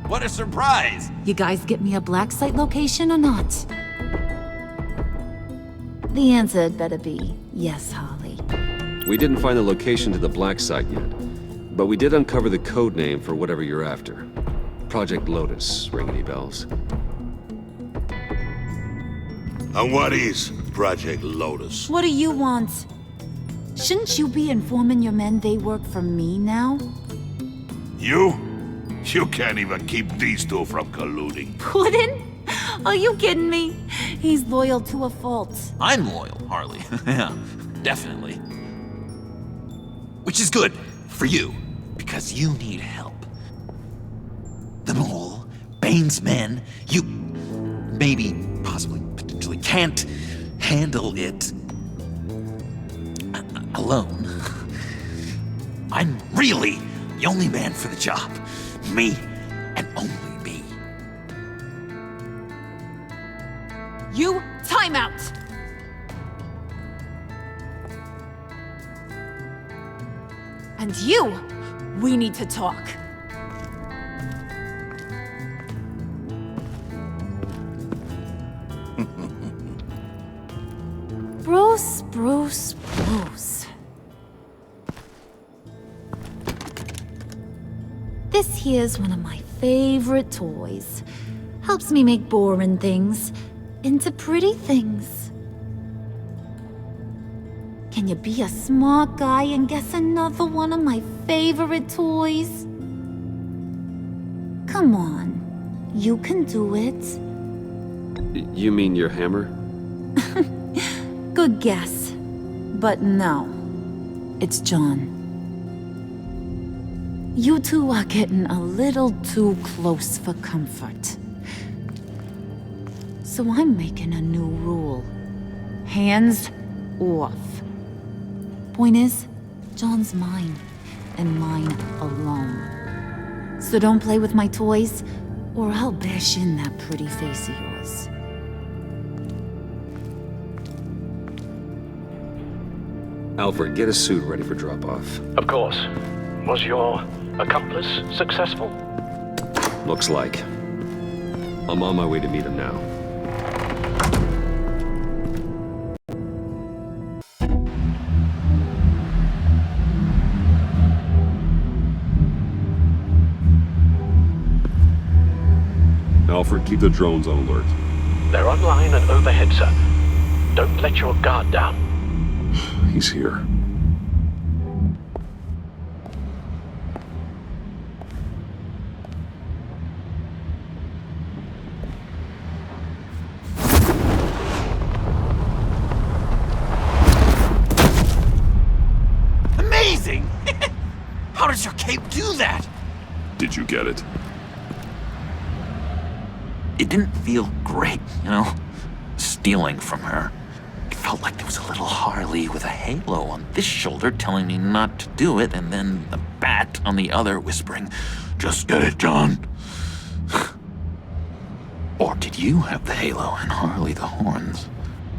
What a surprise! You guys get me a black site location or not? The answer had better be yes, Harley. We didn't find the location to the black site yet, but we did uncover the code name for whatever you're after. Project Lotus. Ring any bells? And what is Project Lotus? What do you want? Shouldn't you be informing your men they work for me now? You? You can't even keep these two from colluding. Puddin'? Are you kidding me? He's loyal to a fault. I'm loyal, Harley. Yeah, definitely. Which is good for you, because you need help. The Mole, Bane's men, you maybe, possibly, potentially can't handle it alone. I'm really the only man for the job. Me and only me. You, time out! And you, we need to talk. Bruce. This here's one of my favorite toys. Helps me make boring things into pretty things. Can you be a smart guy and guess another one of my favorite toys? Come on, you can do it. You mean your hammer? Good guess. But no, it's John. You two are getting a little too close for comfort. So I'm making a new rule. Hands off. Point is, John's mine, and mine alone. So don't play with my toys, or I'll bash in that pretty face of yours. Alfred, get a suit ready for drop-off. Of course. Was your accomplice successful? Looks like. I'm on my way to meet him now. Alfred, keep the drones on alert. They're online and overhead, sir. Don't let your guard down. He's here. Amazing! How does your cape do that? Did you get it? It didn't feel great, you know? Stealing from her. It felt like there was a little Harley with a halo on this shoulder telling me not to do it, and then the bat on the other whispering, "Just get it, John." Or did you have the halo and Harley the horns?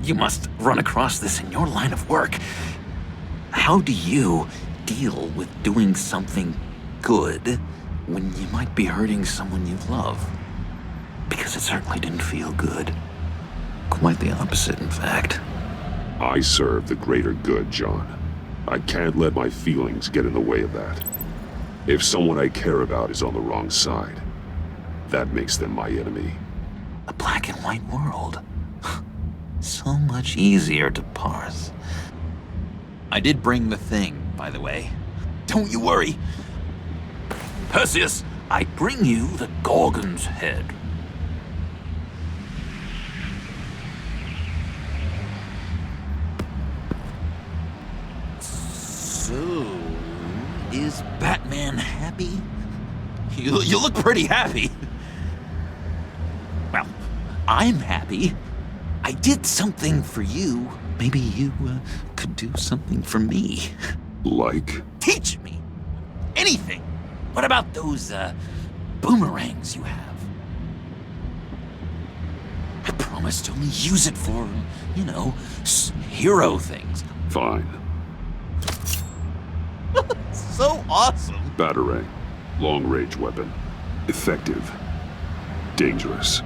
You must run across this in your line of work. How do you deal with doing something good when you might be hurting someone you love? Because it certainly didn't feel good. Quite the opposite, in fact. I serve the greater good, John. I can't let my feelings get in the way of that. If someone I care about is on the wrong side, that makes them my enemy. A black and white world. So much easier to parse. I did bring the thing, by the way. Don't you worry. Perseus, I bring you the Gorgon's head. So, is Batman happy? You look pretty happy. Well, I'm happy. I did something for you. Maybe you could do something for me. Like? Teach me. Anything. What about those boomerangs you have? I promise to only use it for, you know, hero things. Fine. So awesome. Batarang. Long-range weapon. Effective. Dangerous.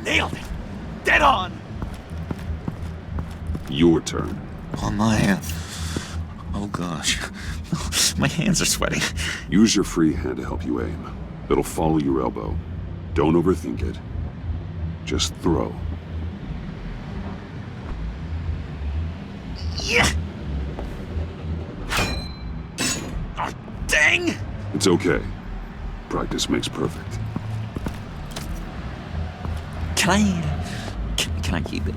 Nailed it. Dead on. Your turn. On my... Oh gosh. My hands are sweating. Use your free hand to help you aim. It'll follow your elbow. Don't overthink it. Just throw. Yeah. Oh, dang. It's okay. Practice makes perfect. Can I keep it?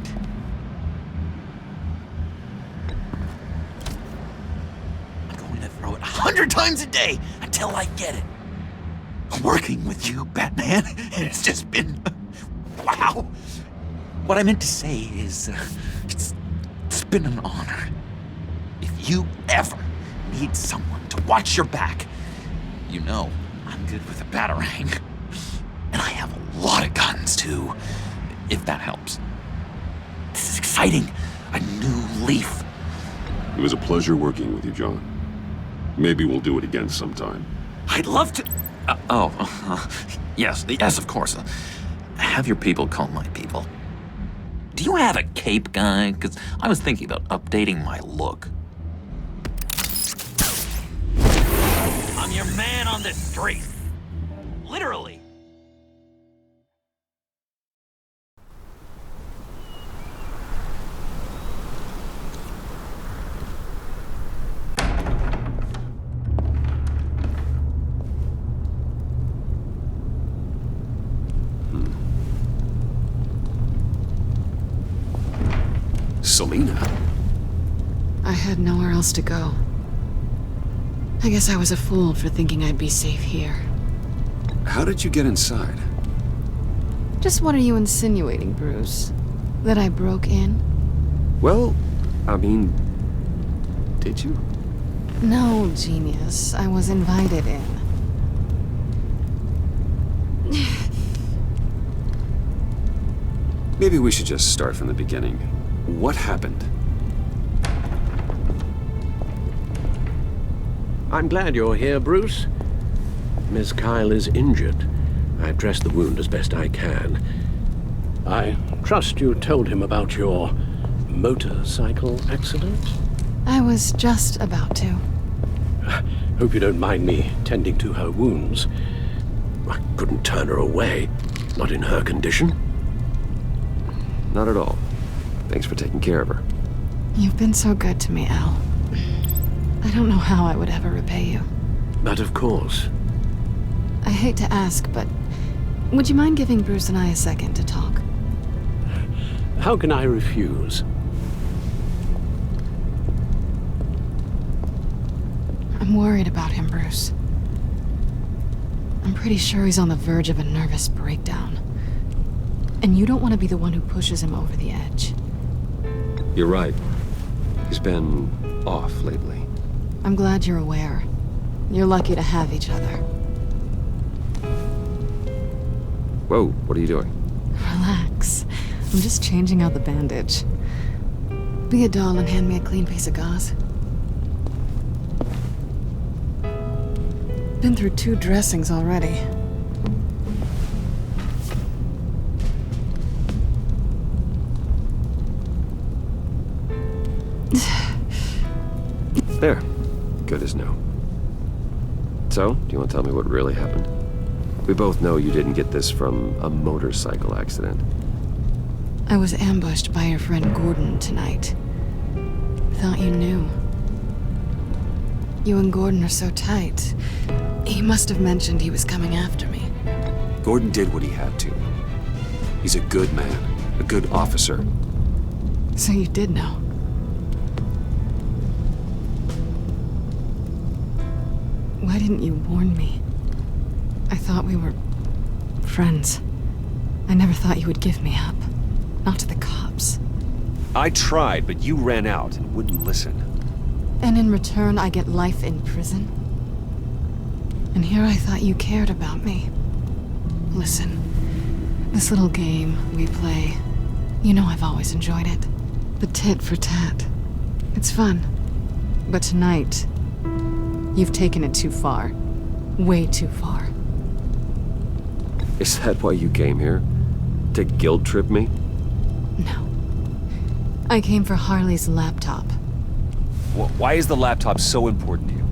I'm going to throw it 100 times a day until I get it. Working with you, Batman, it's just been... wow. What I meant to say is, it's been an honor. If you ever need someone to watch your back, you know I'm good with a batarang. And I have a lot of guns, too, if that helps. This is exciting. A new leaf. It was a pleasure working with you, John. Maybe we'll do it again sometime. I'd love to... yes, of course. Have your people call my people. Do you have a cape, guy? Because I was thinking about updating my look. I'm your man on the street. Literally. Selina? I had nowhere else to go. I guess I was a fool for thinking I'd be safe here. How did you get inside? Just what are you insinuating, Bruce? That I broke in? Well, I mean, did you? No, genius. I was invited in. Maybe we should just start from the beginning. What happened? I'm glad you're here, Bruce. Miss Kyle is injured. I've dressed the wound as best I can. I trust you told him about your motorcycle accident? I was just about to. Hope you don't mind me tending to her wounds. I couldn't turn her away, not in her condition. Not at all. Thanks for taking care of her. You've been so good to me, Al. I don't know how I would ever repay you. But of course. I hate to ask, but would you mind giving Bruce and I a second to talk? How can I refuse? I'm worried about him, Bruce. I'm pretty sure he's on the verge of a nervous breakdown. And you don't want to be the one who pushes him over the edge. You're right. He's been off lately. I'm glad you're aware. You're lucky to have each other. Whoa, what are you doing? Relax. I'm just changing out the bandage. Be a doll and hand me a clean piece of gauze. Been through 2 dressings already. There. Good as new. So, do you want to tell me what really happened? We both know you didn't get this from a motorcycle accident. I was ambushed by your friend Gordon tonight. Thought you knew. You and Gordon are so tight. He must have mentioned he was coming after me. Gordon did what he had to. He's a good man, a good officer. So you did know. Why didn't you warn me? I thought we were friends. I never thought you would give me up. Not to the cops. I tried, but you ran out and wouldn't listen. And in return, I get life in prison? And here I thought you cared about me. Listen, this little game we play, you know I've always enjoyed it. The tit for tat. It's fun. But tonight, you've taken it too far. Way too far. Is that why you came here? To guilt trip me? No. I came for Harley's laptop. Why is the laptop so important to you?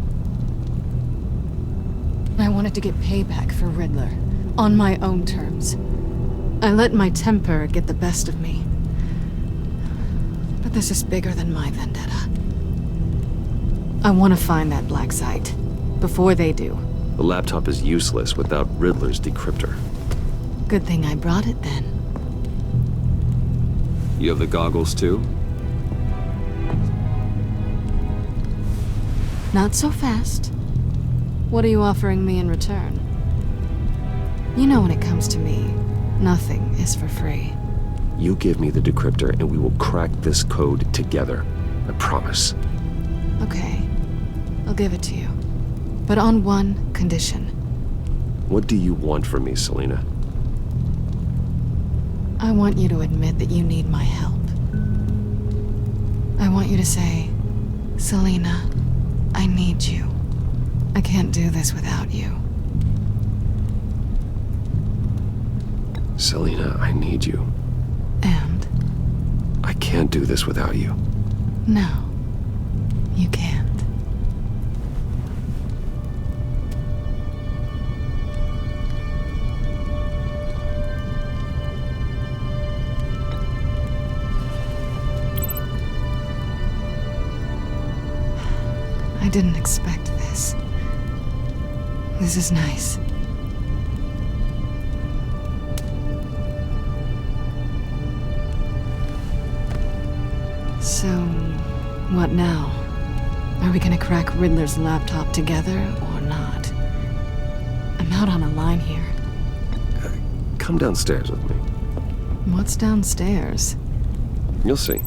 I wanted to get payback for Riddler. On my own terms. I let my temper get the best of me. But this is bigger than my vendetta. I want to find that black site. Before they do. The laptop is useless without Riddler's decryptor. Good thing I brought it then. You have the goggles too? Not so fast. What are you offering me in return? You know when it comes to me, nothing is for free. You give me the decryptor and we will crack this code together. I promise. Okay. I'll give it to you. But on one condition. What do you want from me, Selina? I want you to admit that you need my help. I want you to say, Selina, I need you. I can't do this without you. Selina, I need you. And? I can't do this without you. No, you can't. I didn't expect this. This is nice. So, what now? Are we gonna crack Riddler's laptop together or not? I'm out on a line here. Come downstairs with me. What's downstairs? You'll see.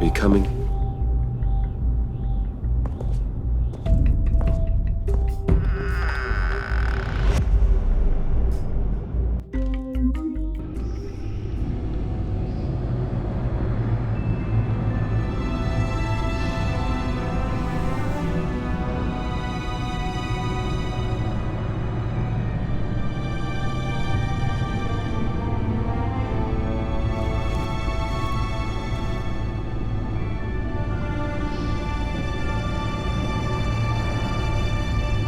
Are you coming?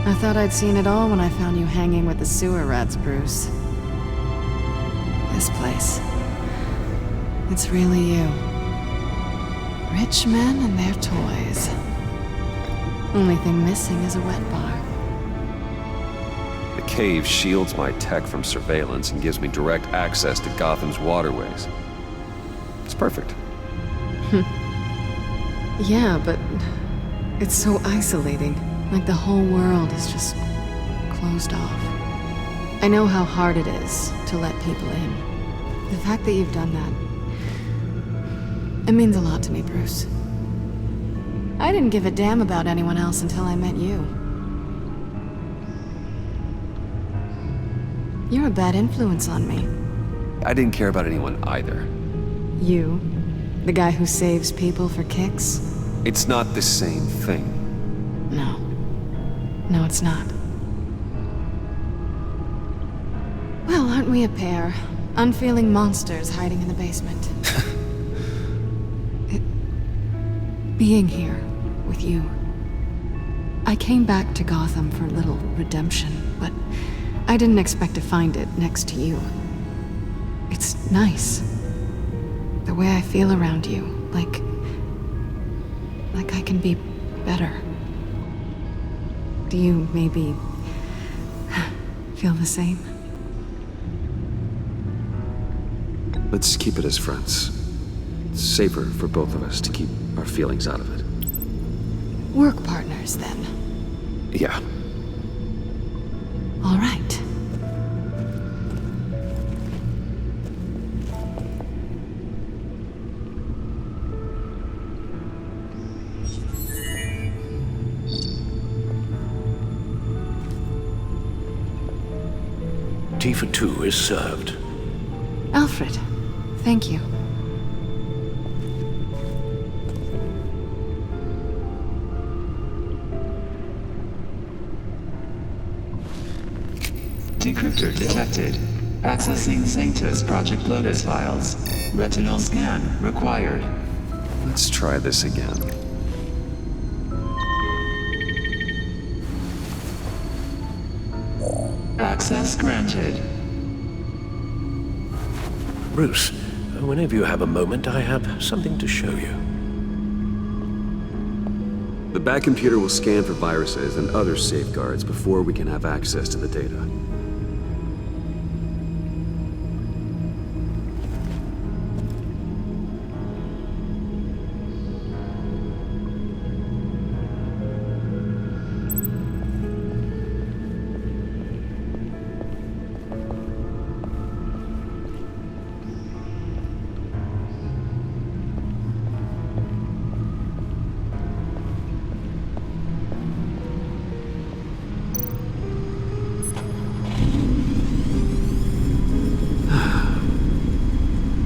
I thought I'd seen it all when I found you hanging with the sewer rats, Bruce. This place. It's really you. Rich men and their toys. Only thing missing is a wet bar. The cave shields my tech from surveillance and gives me direct access to Gotham's waterways. It's perfect. Yeah, but it's so isolating. Like the whole world is just closed off. I know how hard it is to let people in. The fact that you've done that, it means a lot to me, Bruce. I didn't give a damn about anyone else until I met you. You're a bad influence on me. I didn't care about anyone either. You? The guy who saves people for kicks? It's not the same thing. No. No, it's not. Well, aren't we a pair? Unfeeling monsters hiding in the basement. Being here with you. I came back to Gotham for a little redemption, but I didn't expect to find it next to you. It's nice. The way I feel around you, like I can be better. Do you maybe feel the same? Let's keep it as friends. It's safer for both of us to keep our feelings out of it. Work partners, then. Yeah. All right. Tea for two is served. Alfred, thank you. Decryptor detected. Accessing Sanctus Project Lotus files. Retinal scan required. Let's try this again. Access granted. Bruce, whenever you have a moment, I have something to show you. The back computer will scan for viruses and other safeguards before we can have access to the data.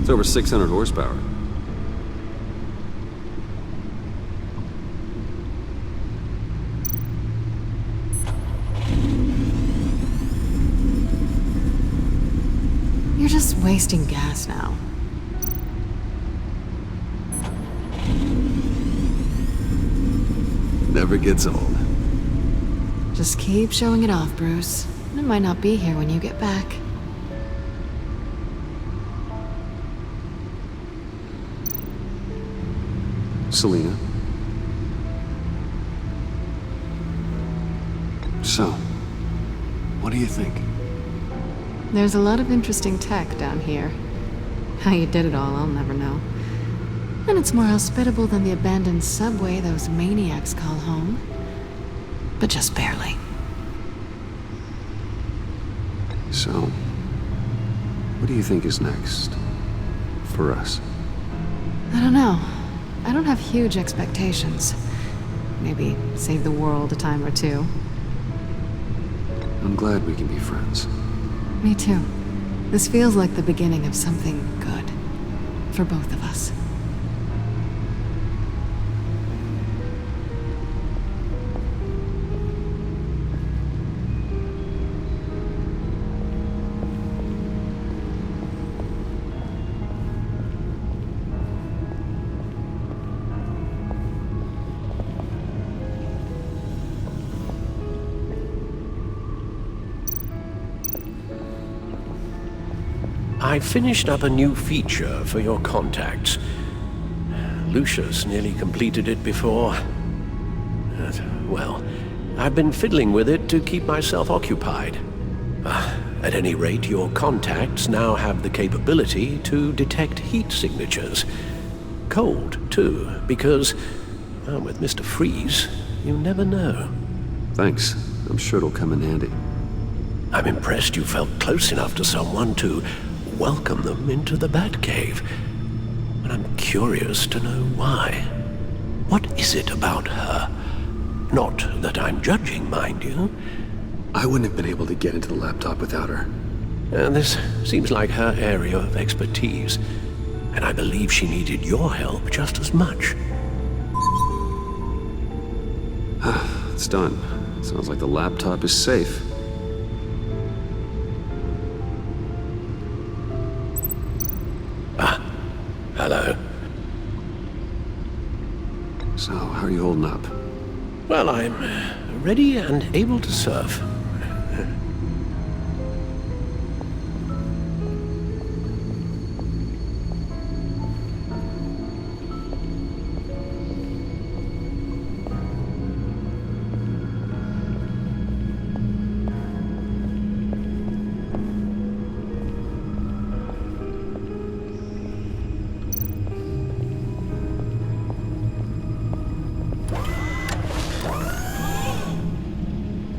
It's over 600 horsepower. You're just wasting gas now. Never gets old. Just keep showing it off, Bruce. It might not be here when you get back. Selina. So, what do you think? There's a lot of interesting tech down here. How you did it all, I'll never know. And it's more hospitable than the abandoned subway those maniacs call home. But just barely. So, what do you think is next? For us? I don't know. I don't have huge expectations. Maybe save the world a time or two. I'm glad we can be friends. Me too. This feels like the beginning of something good. For both of us. I finished up a new feature for your contacts. Lucius nearly completed it before. Well, I've been fiddling with it to keep myself occupied. At any rate, your contacts now have the capability to detect heat signatures. Cold, too, because, well, with Mr. Freeze, you never know. Thanks. I'm sure it'll come in handy. I'm impressed you felt close enough to someone to welcome them into the Batcave. But I'm curious to know why. What is it about her? Not that I'm judging, mind you. I wouldn't have been able to get into the laptop without her. This seems like her area of expertise, and I believe she needed your help just as much. It's done. Sounds like the laptop is safe. Hello. So, how are you holding up? Well, I'm ready and able to serve.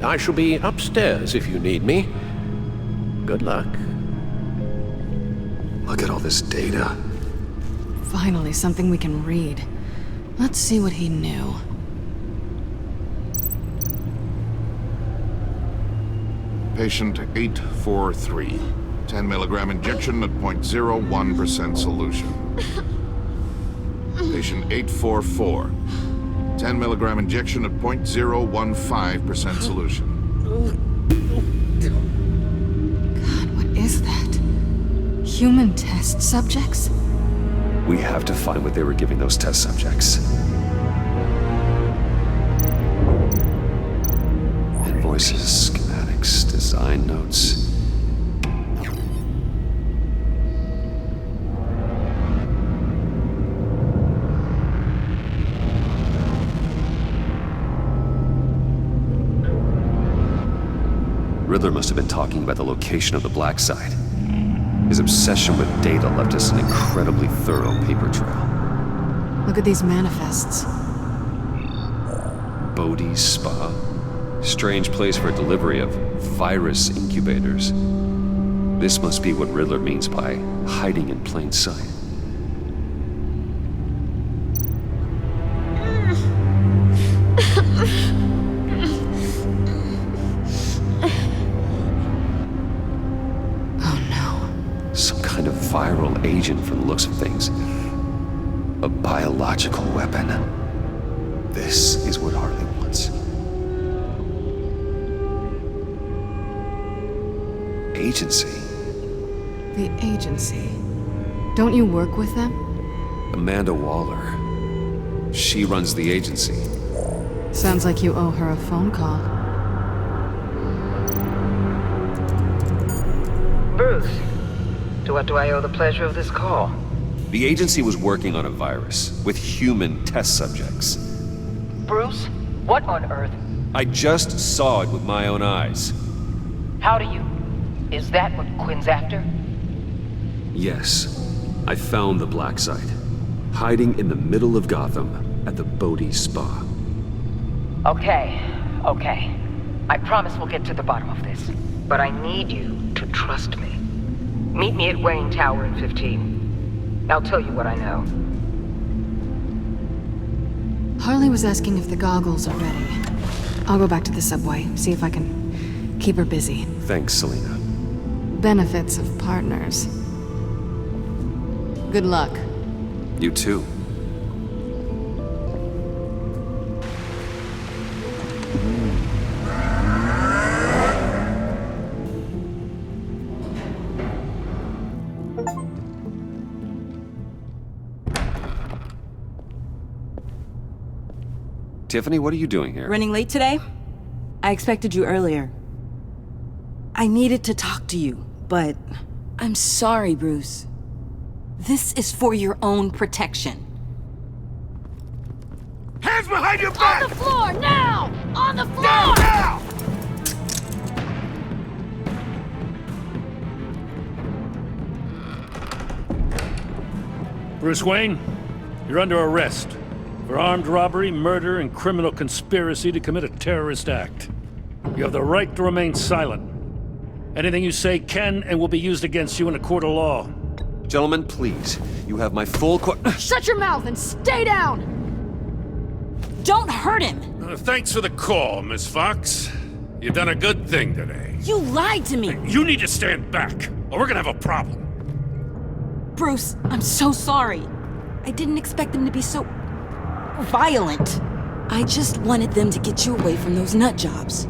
I shall be upstairs if you need me. Good luck. Look at all this data. Finally, something we can read. Let's see what he knew. Patient 843. 10 milligram injection at 0.01% solution. Patient 844. 10 milligram injection at 0.015% solution. God, what is that? Human test subjects? We have to find what they were giving those test subjects. Invoices, schematics, design notes. Riddler must have been talking about the location of the Black Site. His obsession with data left us an incredibly thorough paper trail. Look at these manifests. Bodhi's Spa. Strange place for delivery of virus incubators. This must be what Riddler means by hiding in plain sight. Viral agent from the looks of things. A biological weapon. This is what Harley wants. Agency. The agency. Don't you work with them? Amanda Waller. She runs the agency. Sounds like you owe her a phone call. Bruce. To what do I owe the pleasure of this call? The agency was working on a virus with human test subjects. Bruce, what on earth? I just saw it with my own eyes. How do you? Is that what Quinn's after? Yes. I found the Black Site. Hiding in the middle of Gotham at the Bodhi Spa. Okay. I promise we'll get to the bottom of this. But I need you to trust me. Meet me at Wayne Tower in 15. I'll tell you what I know. Harley was asking if the goggles are ready. I'll go back to the subway, see if I can keep her busy. Thanks, Selina. Benefits of partners. Good luck. You too. Tiffany, what are you doing here? Running late today? I expected you earlier. I needed to talk to you, but I'm sorry, Bruce. This is for your own protection. Hands behind your back! On the floor, now! On the floor! Now! Bruce Wayne, you're under arrest for armed robbery, murder, and criminal conspiracy to commit a terrorist act. You have the right to remain silent. Anything you say can and will be used against you in a court of law. Gentlemen, please. You have my full Shut your mouth and stay down! Don't hurt him! Thanks for the call, Miss Fox. You've done a good thing today. You lied to me! You need to stand back, or we're gonna have a problem. Bruce, I'm so sorry. I didn't expect them to be so... violent. I just wanted them to get you away from those nut jobs.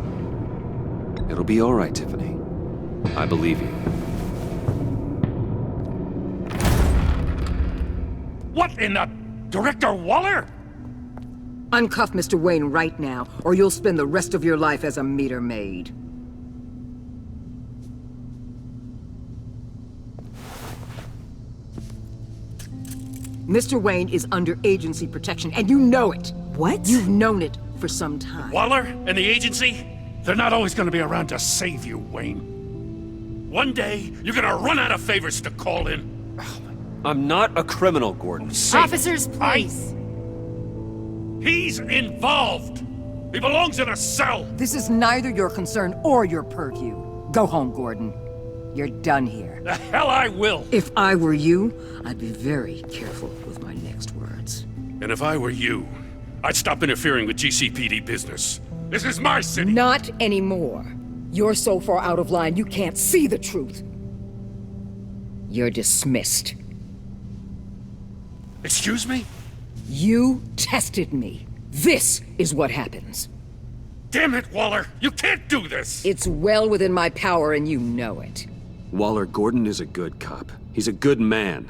It'll be all right, Tiffany. I believe you. What in the... Director Waller? Uncuff Mr. Wayne right now, or you'll spend the rest of your life as a meter maid. Mr. Wayne is under agency protection, and you know it. What? You've known it for some time. Waller and the agency? They're not always gonna be around to save you, Wayne. One day, you're gonna run out of favors to call in. I'm not a criminal, Gordon. Officers, please. He's involved! He belongs in a cell! This is neither your concern or your purview. Go home, Gordon. You're done here. The hell I will! If I were you, I'd be very careful with my next words. And if I were you, I'd stop interfering with GCPD business. This is my city! Not anymore. You're so far out of line you can't see the truth. You're dismissed. Excuse me? You tested me. This is what happens. Damn it, Waller! You can't do this! It's well within my power and you know it. Waller, Gordon is a good cop. He's a good man.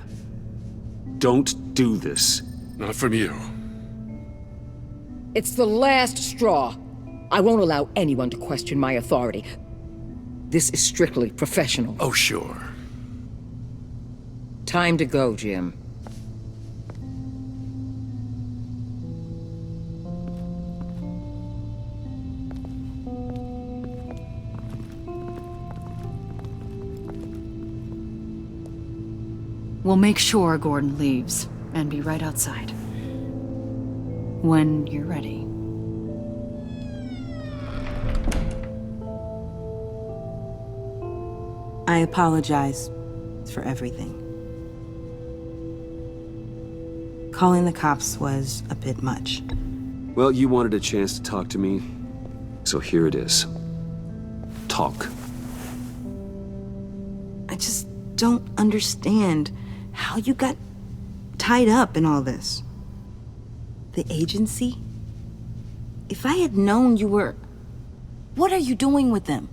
Don't do this. Not from you. It's the last straw. I won't allow anyone to question my authority. This is strictly professional. Oh, sure. Time to go, Jim. We'll make sure Gordon leaves, and be right outside. When you're ready. I apologize for everything. Calling the cops was a bit much. Well, you wanted a chance to talk to me, so here it is. Talk. I just don't understand how you got tied up in all this. The agency? If I had known you were... What are you doing with them?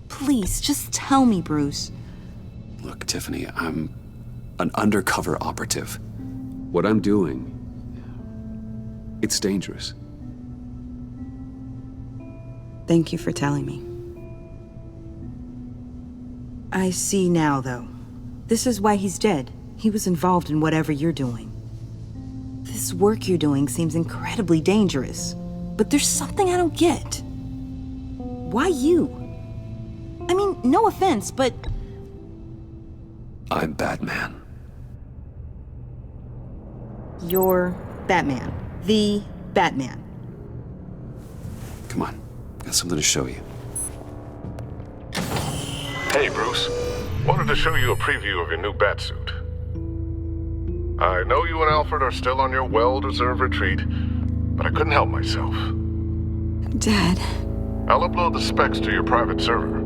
Please, just tell me, Bruce. Look, Tiffany, I'm an undercover operative. What I'm doing, it's dangerous. Thank you for telling me. I see now, though. This is why he's dead. He was involved in whatever you're doing. This work you're doing seems incredibly dangerous. But there's something I don't get. Why you? I mean, no offense, but... I'm Batman. You're Batman. The Batman. Come on, got something to show you. Hey, Bruce. Wanted to show you a preview of your new Batsuit. I know you and Alfred are still on your well-deserved retreat, but I couldn't help myself. Dad. I'll upload the specs to your private server.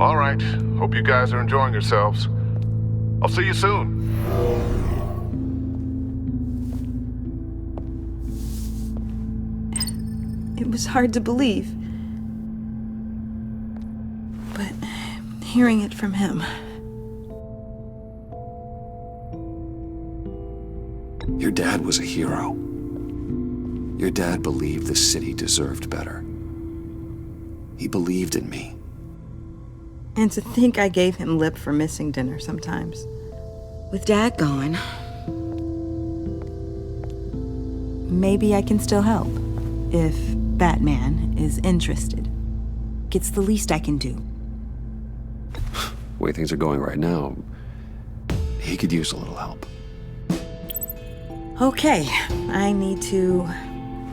All right. Hope you guys are enjoying yourselves. I'll see you soon. It was hard to believe. But hearing it from him... Your dad was a hero. Your dad believed the city deserved better. He believed in me. And to think I gave him lip for missing dinner sometimes. With Dad gone... maybe I can still help. If Batman is interested. It's the least I can do. The way things are going right now, he could use a little help. Okay, I need to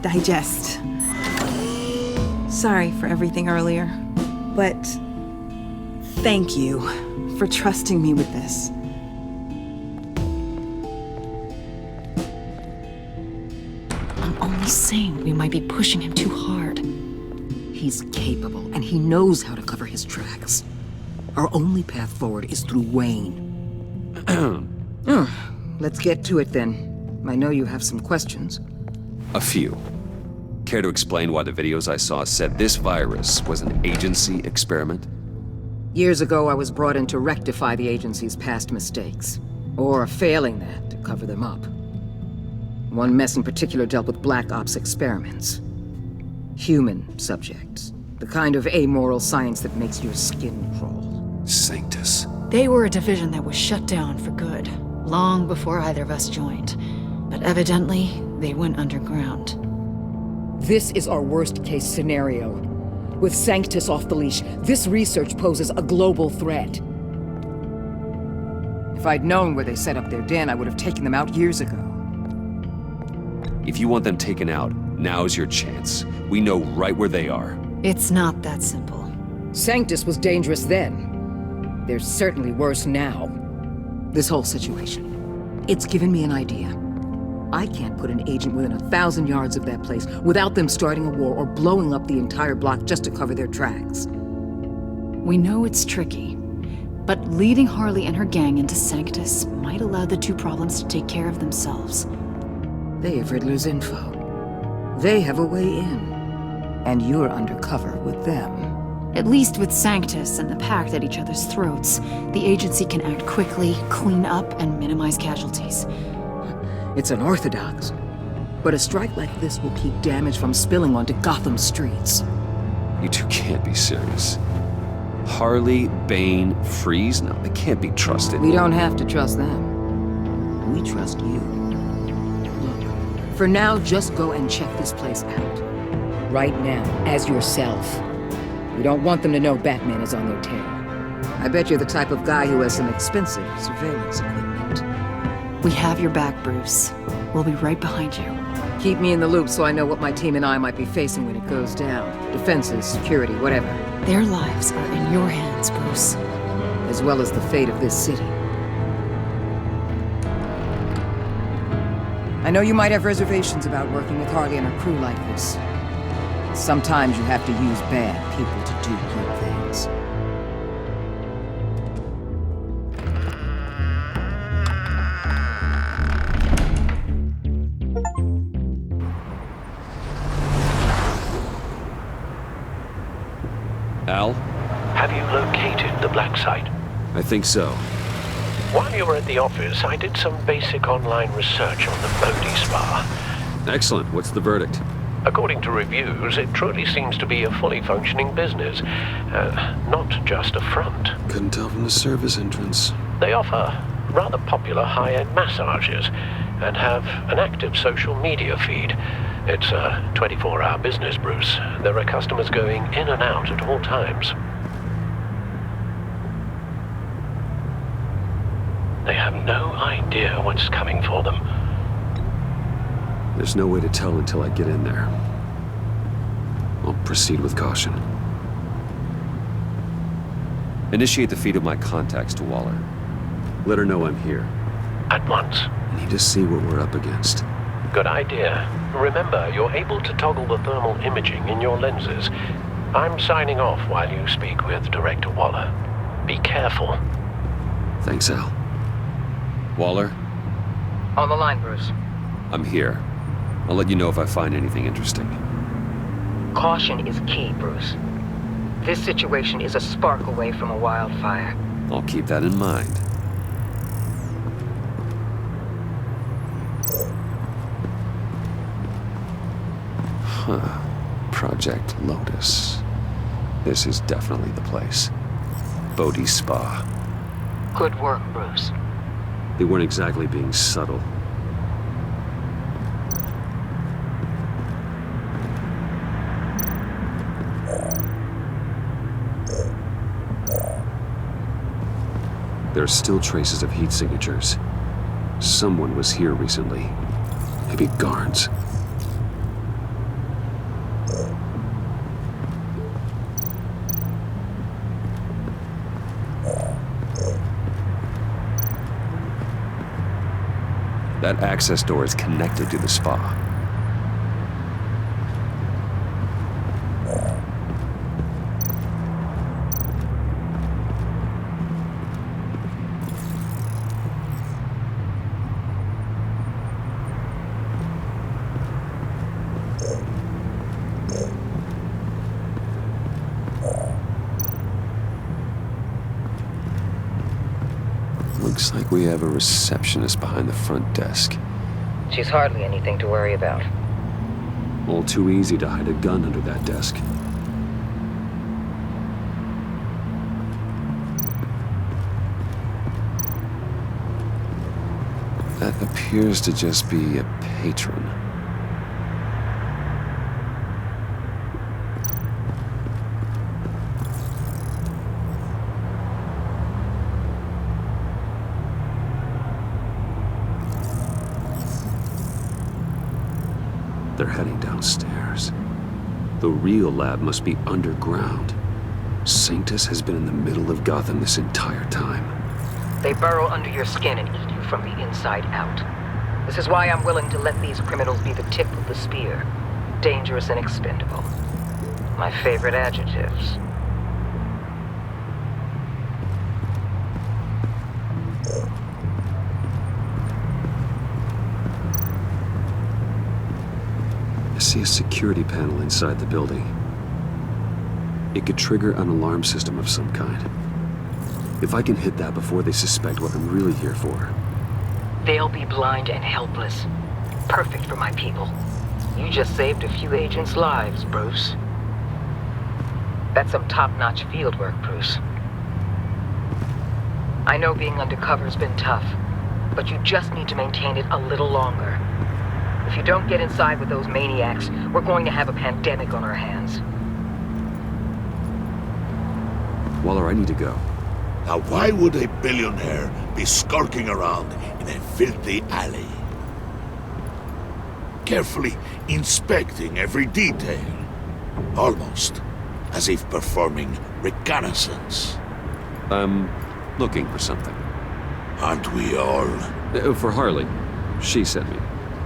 digest. Sorry for everything earlier, but thank you for trusting me with this. I'm only saying we might might be pushing him too hard. He's capable, and he knows how to cover his tracks. Our only path forward is through Wayne. Let's get to it then. I know you have some questions. A few. Care to explain why the videos I saw said this virus was an agency experiment? Years ago, I was brought in to rectify the agency's past mistakes. Or failing that, to cover them up. One mess in particular dealt with Black Ops experiments. Human subjects. The kind of amoral science that makes your skin crawl. Sanctus. They were a division that was shut down for good, long before either of us joined. But evidently, they went underground. This is our worst-case scenario. With Sanctus off the leash, this research poses a global threat. If I'd known where they set up their den, I would have taken them out years ago. If you want them taken out, now's your chance. We know right where they are. It's not that simple. Sanctus was dangerous then. They're certainly worse now. This whole situation, it's given me an idea. I can't put an agent within 1,000 yards of that place without them starting a war or blowing up the entire block just to cover their tracks. We know it's tricky, but leading Harley and her gang into Sanctus might allow the two problems to take care of themselves. They have Riddler's info. They have a way in. And you're undercover with them. At least with Sanctus and the Pact at each other's throats, the agency can act quickly, clean up, and minimize casualties. It's unorthodox. But a strike like this will keep damage from spilling onto Gotham streets. You two can't be serious. Harley, Bane, Freeze? No, they can't be trusted. We don't have to trust them. We trust you. Look, for now, just go and check this place out. Right now, as yourself. We don't want them to know Batman is on their tail. I bet you're the type of guy who has some expensive surveillance equipment. We have your back, Bruce. We'll be right behind you. Keep me in the loop so I know what my team and I might be facing when it goes down. Defenses, security, whatever. Their lives are in your hands, Bruce. As well as the fate of this city. I know you might have reservations about working with Harley and her crew like this. Sometimes you have to use bad people to do good things. Al? Have you located the black site? I think so. While you were at the office, I did some basic online research on the Bodhi Spa. Excellent. What's the verdict? According to reviews, it truly seems to be a fully functioning business, not just a front. Couldn't tell from the service entrance. They offer rather popular high-end massages and have an active social media feed. It's a 24-hour business, Bruce. There are customers going in and out at all times. They have no idea what's coming for them. There's no way to tell until I get in there. I'll proceed with caution. Initiate the feed of my contacts to Waller. Let her know I'm here. At once. I need to see what we're up against. Good idea. Remember, you're able to toggle the thermal imaging in your lenses. I'm signing off while you speak with Director Waller. Be careful. Thanks, Al. Waller? On the line, Bruce. I'm here. I'll let you know if I find anything interesting. Caution is key, Bruce. This situation is a spark away from a wildfire. I'll keep that in mind. Huh. Project Lotus. This is definitely the place. Bodhi Spa. Good work, Bruce. They weren't exactly being subtle. There are still traces of heat signatures. Someone was here recently. Maybe Garns. That access door is connected to the spa. Looks like we have a receptionist behind the front desk. She's hardly anything to worry about. All too easy to hide a gun under that desk. That appears to just be a patron. They're heading downstairs. The real lab must be underground. Sanctus has been in the middle of Gotham this entire time. They burrow under your skin and eat you from the inside out. This is why I'm willing to let these criminals be the tip of the spear. Dangerous and expendable. My favorite adjectives. I see a security panel inside the building. It could trigger an alarm system of some kind. If I can hit that before they suspect what I'm really here for. They'll be blind and helpless. Perfect for my people. You just saved a few agents' lives, Bruce. That's some top-notch field work, Bruce. I know being undercover's been tough, but you just need to maintain it a little longer. If you don't get inside with those maniacs, we're going to have a pandemic on our hands. Waller, I need to go. Now why would a billionaire be skulking around in a filthy alley? Carefully inspecting every detail. Almost as if performing reconnaissance. I'm looking for something. Aren't we all? For Harley. She sent me.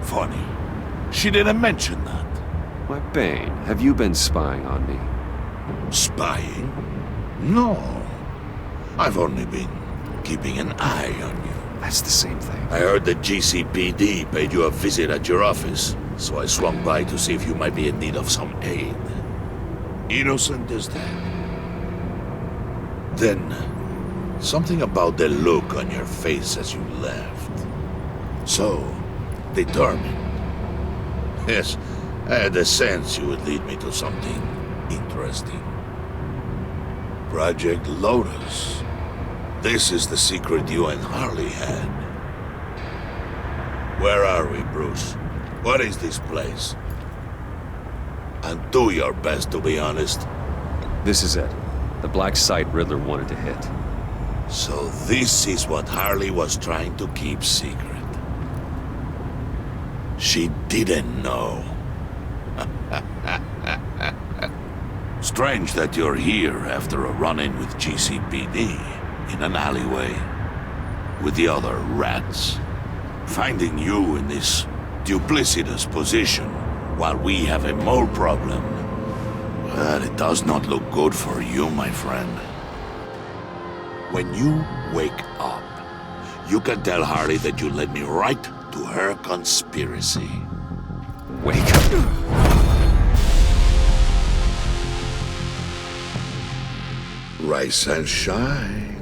Funny. She didn't mention that. Why, Bane, have you been spying on me? Spying? No. I've only been keeping an eye on you. That's the same thing. I heard the GCPD paid you a visit at your office, so I swung by to see if you might be in need of some aid. Innocent as that. Then, something about the look on your face as you left. So, determined. Yes, I had a sense you would lead me to something interesting. Project Lotus. This is the secret you and Harley had. Where are we, Bruce? What is this place? And do your best to be honest. This is it. The black site Riddler wanted to hit. So this is what Harley was trying to keep secret. She didn't know. Strange that you're here after a run-in with GCPD in an alleyway with the other rats. Finding you in this duplicitous position while we have a mole problem. Well, it does not look good for you, my friend. When you wake up, you can tell Harley that you led me right to her conspiracy. Wake up. Rise and shine.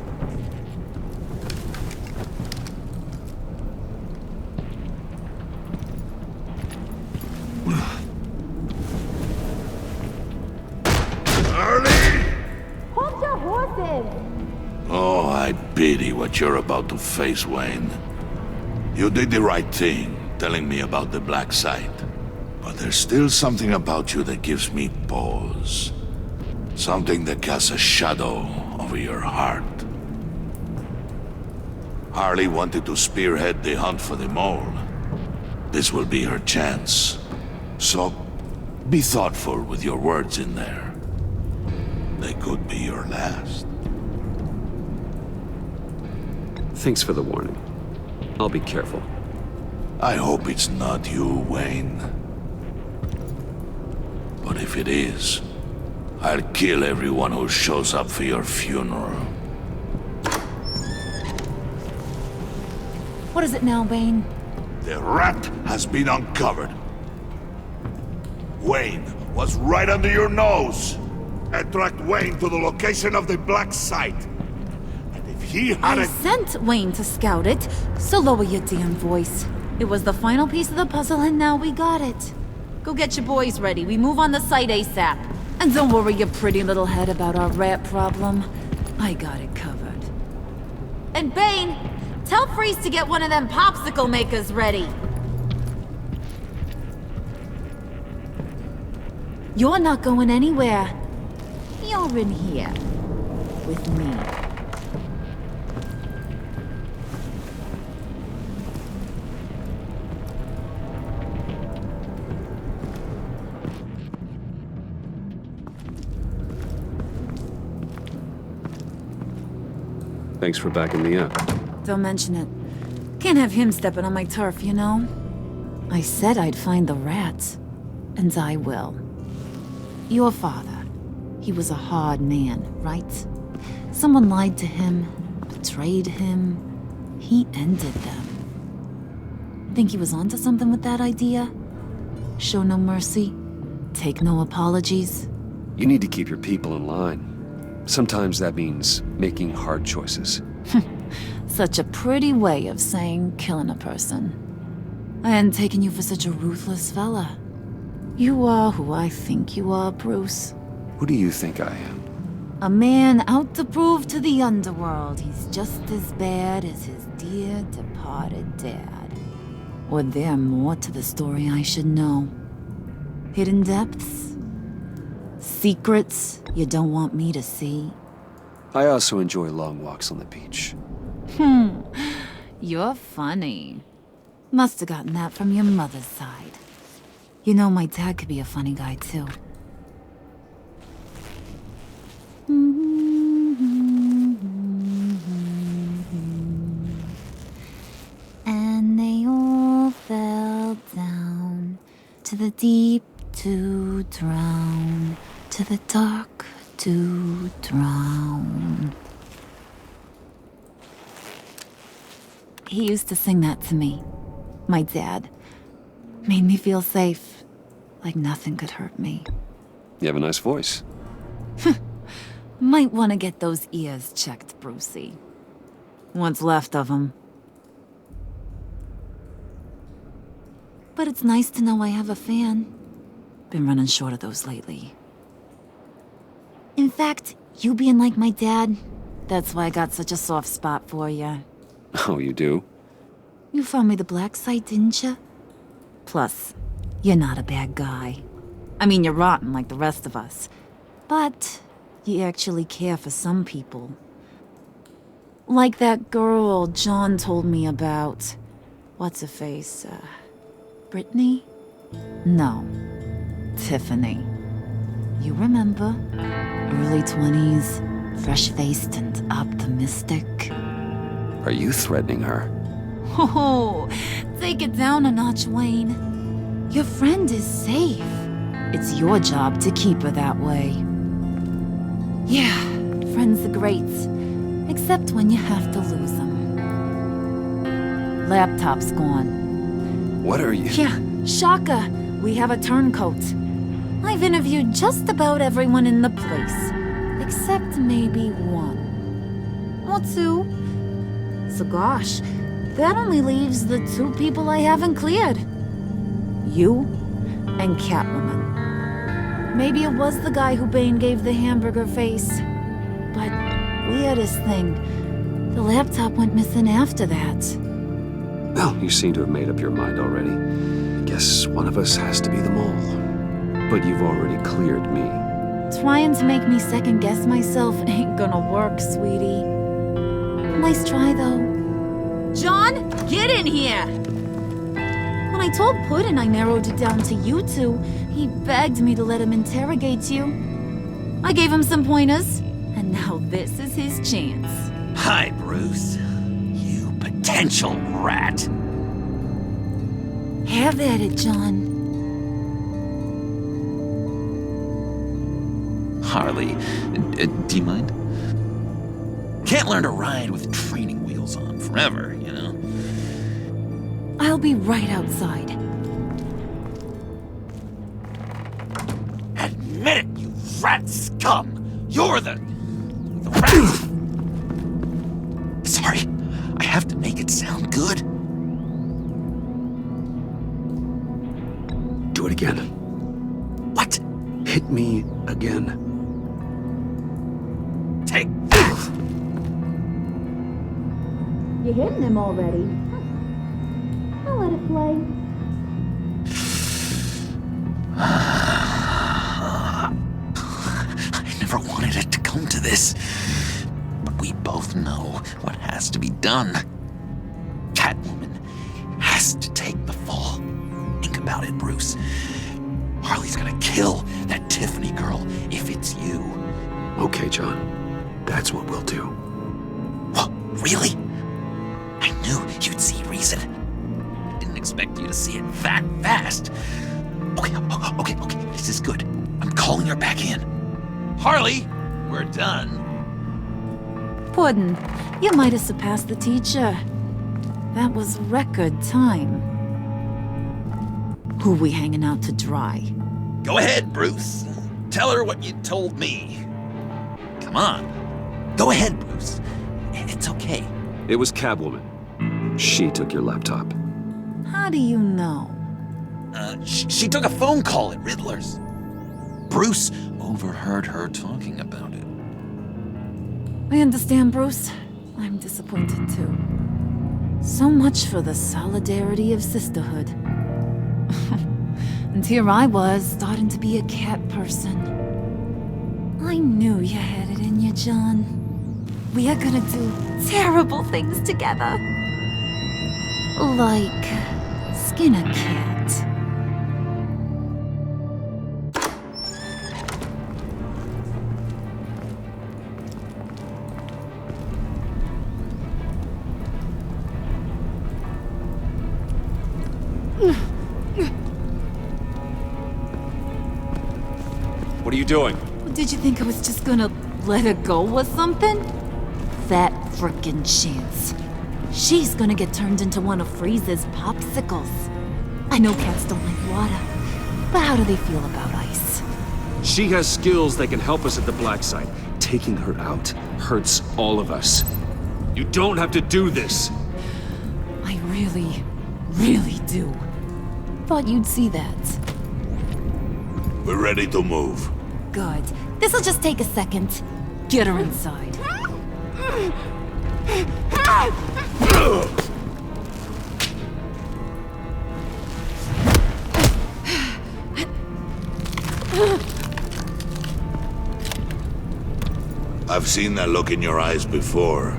Hold your horses! Oh, I pity what you're about to face, Wayne. You did the right thing, telling me about the black site. But there's still something about you that gives me pause. Something that casts a shadow over your heart. Harley wanted to spearhead the hunt for the mole. This will be her chance. So, be thoughtful with your words in there. They could be your last. Thanks for the warning. I'll be careful. I hope it's not you, Wayne. But if it is, I'll kill everyone who shows up for your funeral. What is it now, Bane? The rat has been uncovered. Wayne was right under your nose. I tracked Wayne to the location of the black site. And if he I hadn't... sent Wayne to scout it, so lower your damn voice. It was the final piece of the puzzle and now we got it. Go get your boys ready, we move on the site ASAP. And don't worry your pretty little head about our rat problem. I got it covered. And Bane, tell Freeze to get one of them popsicle makers ready. You're not going anywhere. You're in here. With me. Thanks for backing me up. Don't mention it. Can't have him stepping on my turf, you know? I said I'd find the rats. And I will. Your father. He was a hard man, right? Someone lied to him, betrayed him. He ended them. Think he was onto something with that idea? Show no mercy? Take no apologies? You need to keep your people in line. Sometimes that means making hard choices. Such a pretty way of saying killing a person. I hadn't taken you for such a ruthless fella. You are who I think you are, Bruce. Who do you think I am? A man out to prove to the underworld he's just as bad as his dear departed dad. Or there more to the story I should know. Hidden depths? Secrets you don't want me to see? I also enjoy long walks on the beach. You're funny. Must have gotten that from your mother's side. You know, my dad could be a funny guy, too. And they all fell down to the deep to drown, to the dark to drown. He used to sing that to me. My dad. Made me feel safe. Like nothing could hurt me. You have a nice voice. Might want to get those ears checked, Brucey. What's left of them. But it's nice to know I have a fan. Been running short of those lately. In fact, you being like my dad, that's why I got such a soft spot for you. Oh, you do? You found me the black site, didn't you? Plus, you're not a bad guy. I mean, you're rotten like the rest of us. But you actually care for some people. Like that girl John told me about. What's her face? Brittany? No. Tiffany. You remember? Early 20s, fresh-faced and optimistic. Are you threatening her? Oh, take it down a notch, Wayne. Your friend is safe. It's your job to keep her that way. Yeah, friends are great. Except when you have to lose them. Laptop's gone. What are you... Yeah, shocker. We have a turncoat. I've interviewed just about everyone in the place. Except maybe one. Or two. So gosh, that only leaves the two people I haven't cleared. You and Catwoman. Maybe it was the guy who Bane gave the hamburger face. But weirdest thing, the laptop went missing after that. Well, you seem to have made up your mind already. Guess one of us has to be the mole. But you've already cleared me. Trying to make me second guess myself ain't gonna work, sweetie. Nice try, though. John, get in here! When I told Puddin' I narrowed it down to you two, he begged me to let him interrogate you. I gave him some pointers, and now this is his chance. Hi, Bruce. You potential rat. Have at it, John. Harley, do you mind? Can't learn to ride with training wheels on forever, you know? I'll be right outside. Admit it, you rat scum! You're the rat! sorry. I have to make it sound good. Do it again. What? Hit me again. Take You're hitting him already. I'll let it play. I never wanted it to come to this. But we both know what has to be done. Catwoman has to take the fall. Think about it, Bruce. Harley's gonna kill that Tiffany girl if it's you. Okay, John. That's what we'll do. What? Really? I knew you'd see reason. I didn't expect you to see it that fast. Okay. This is good. I'm calling her back in. Harley, we're done. Puddin', you might have surpassed the teacher. That was record time. Who we hanging out to dry? Go ahead, Bruce. Tell her what you told me. Come on. Go ahead, Bruce. It's okay. It was Catwoman. She took your laptop. How do you know? She took a phone call at Riddler's. Bruce overheard her talking about it. I understand, Bruce. I'm disappointed too. So much for the solidarity of sisterhood. And here I was, starting to be a cat person. I knew you had it in you, John. We are gonna do terrible things together. Like skin a cat. What are you doing? Did you think I was just gonna let her go or something? That frickin' chance. She's gonna get turned into one of Freeze's popsicles. I know cats don't like water, but how do they feel about ice? She has skills that can help us at the Black Site. Taking her out hurts all of us. You don't have to do this. I really, really do. Thought you'd see that. We're ready to move. Good. This'll just take a second. Get her inside. I've seen that look in your eyes before.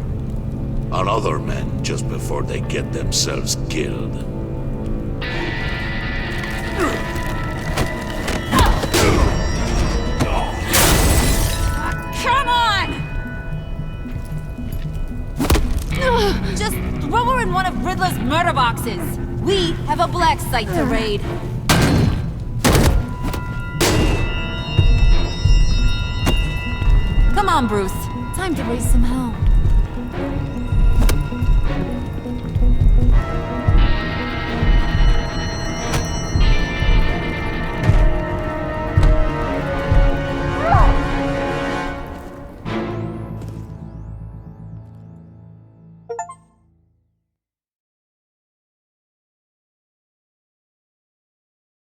On other men just before they get themselves killed. Come on! Just throw her in one of Riddler's murder boxes. We have a Black Site to raid. Come on, Bruce. Time to raise some hell.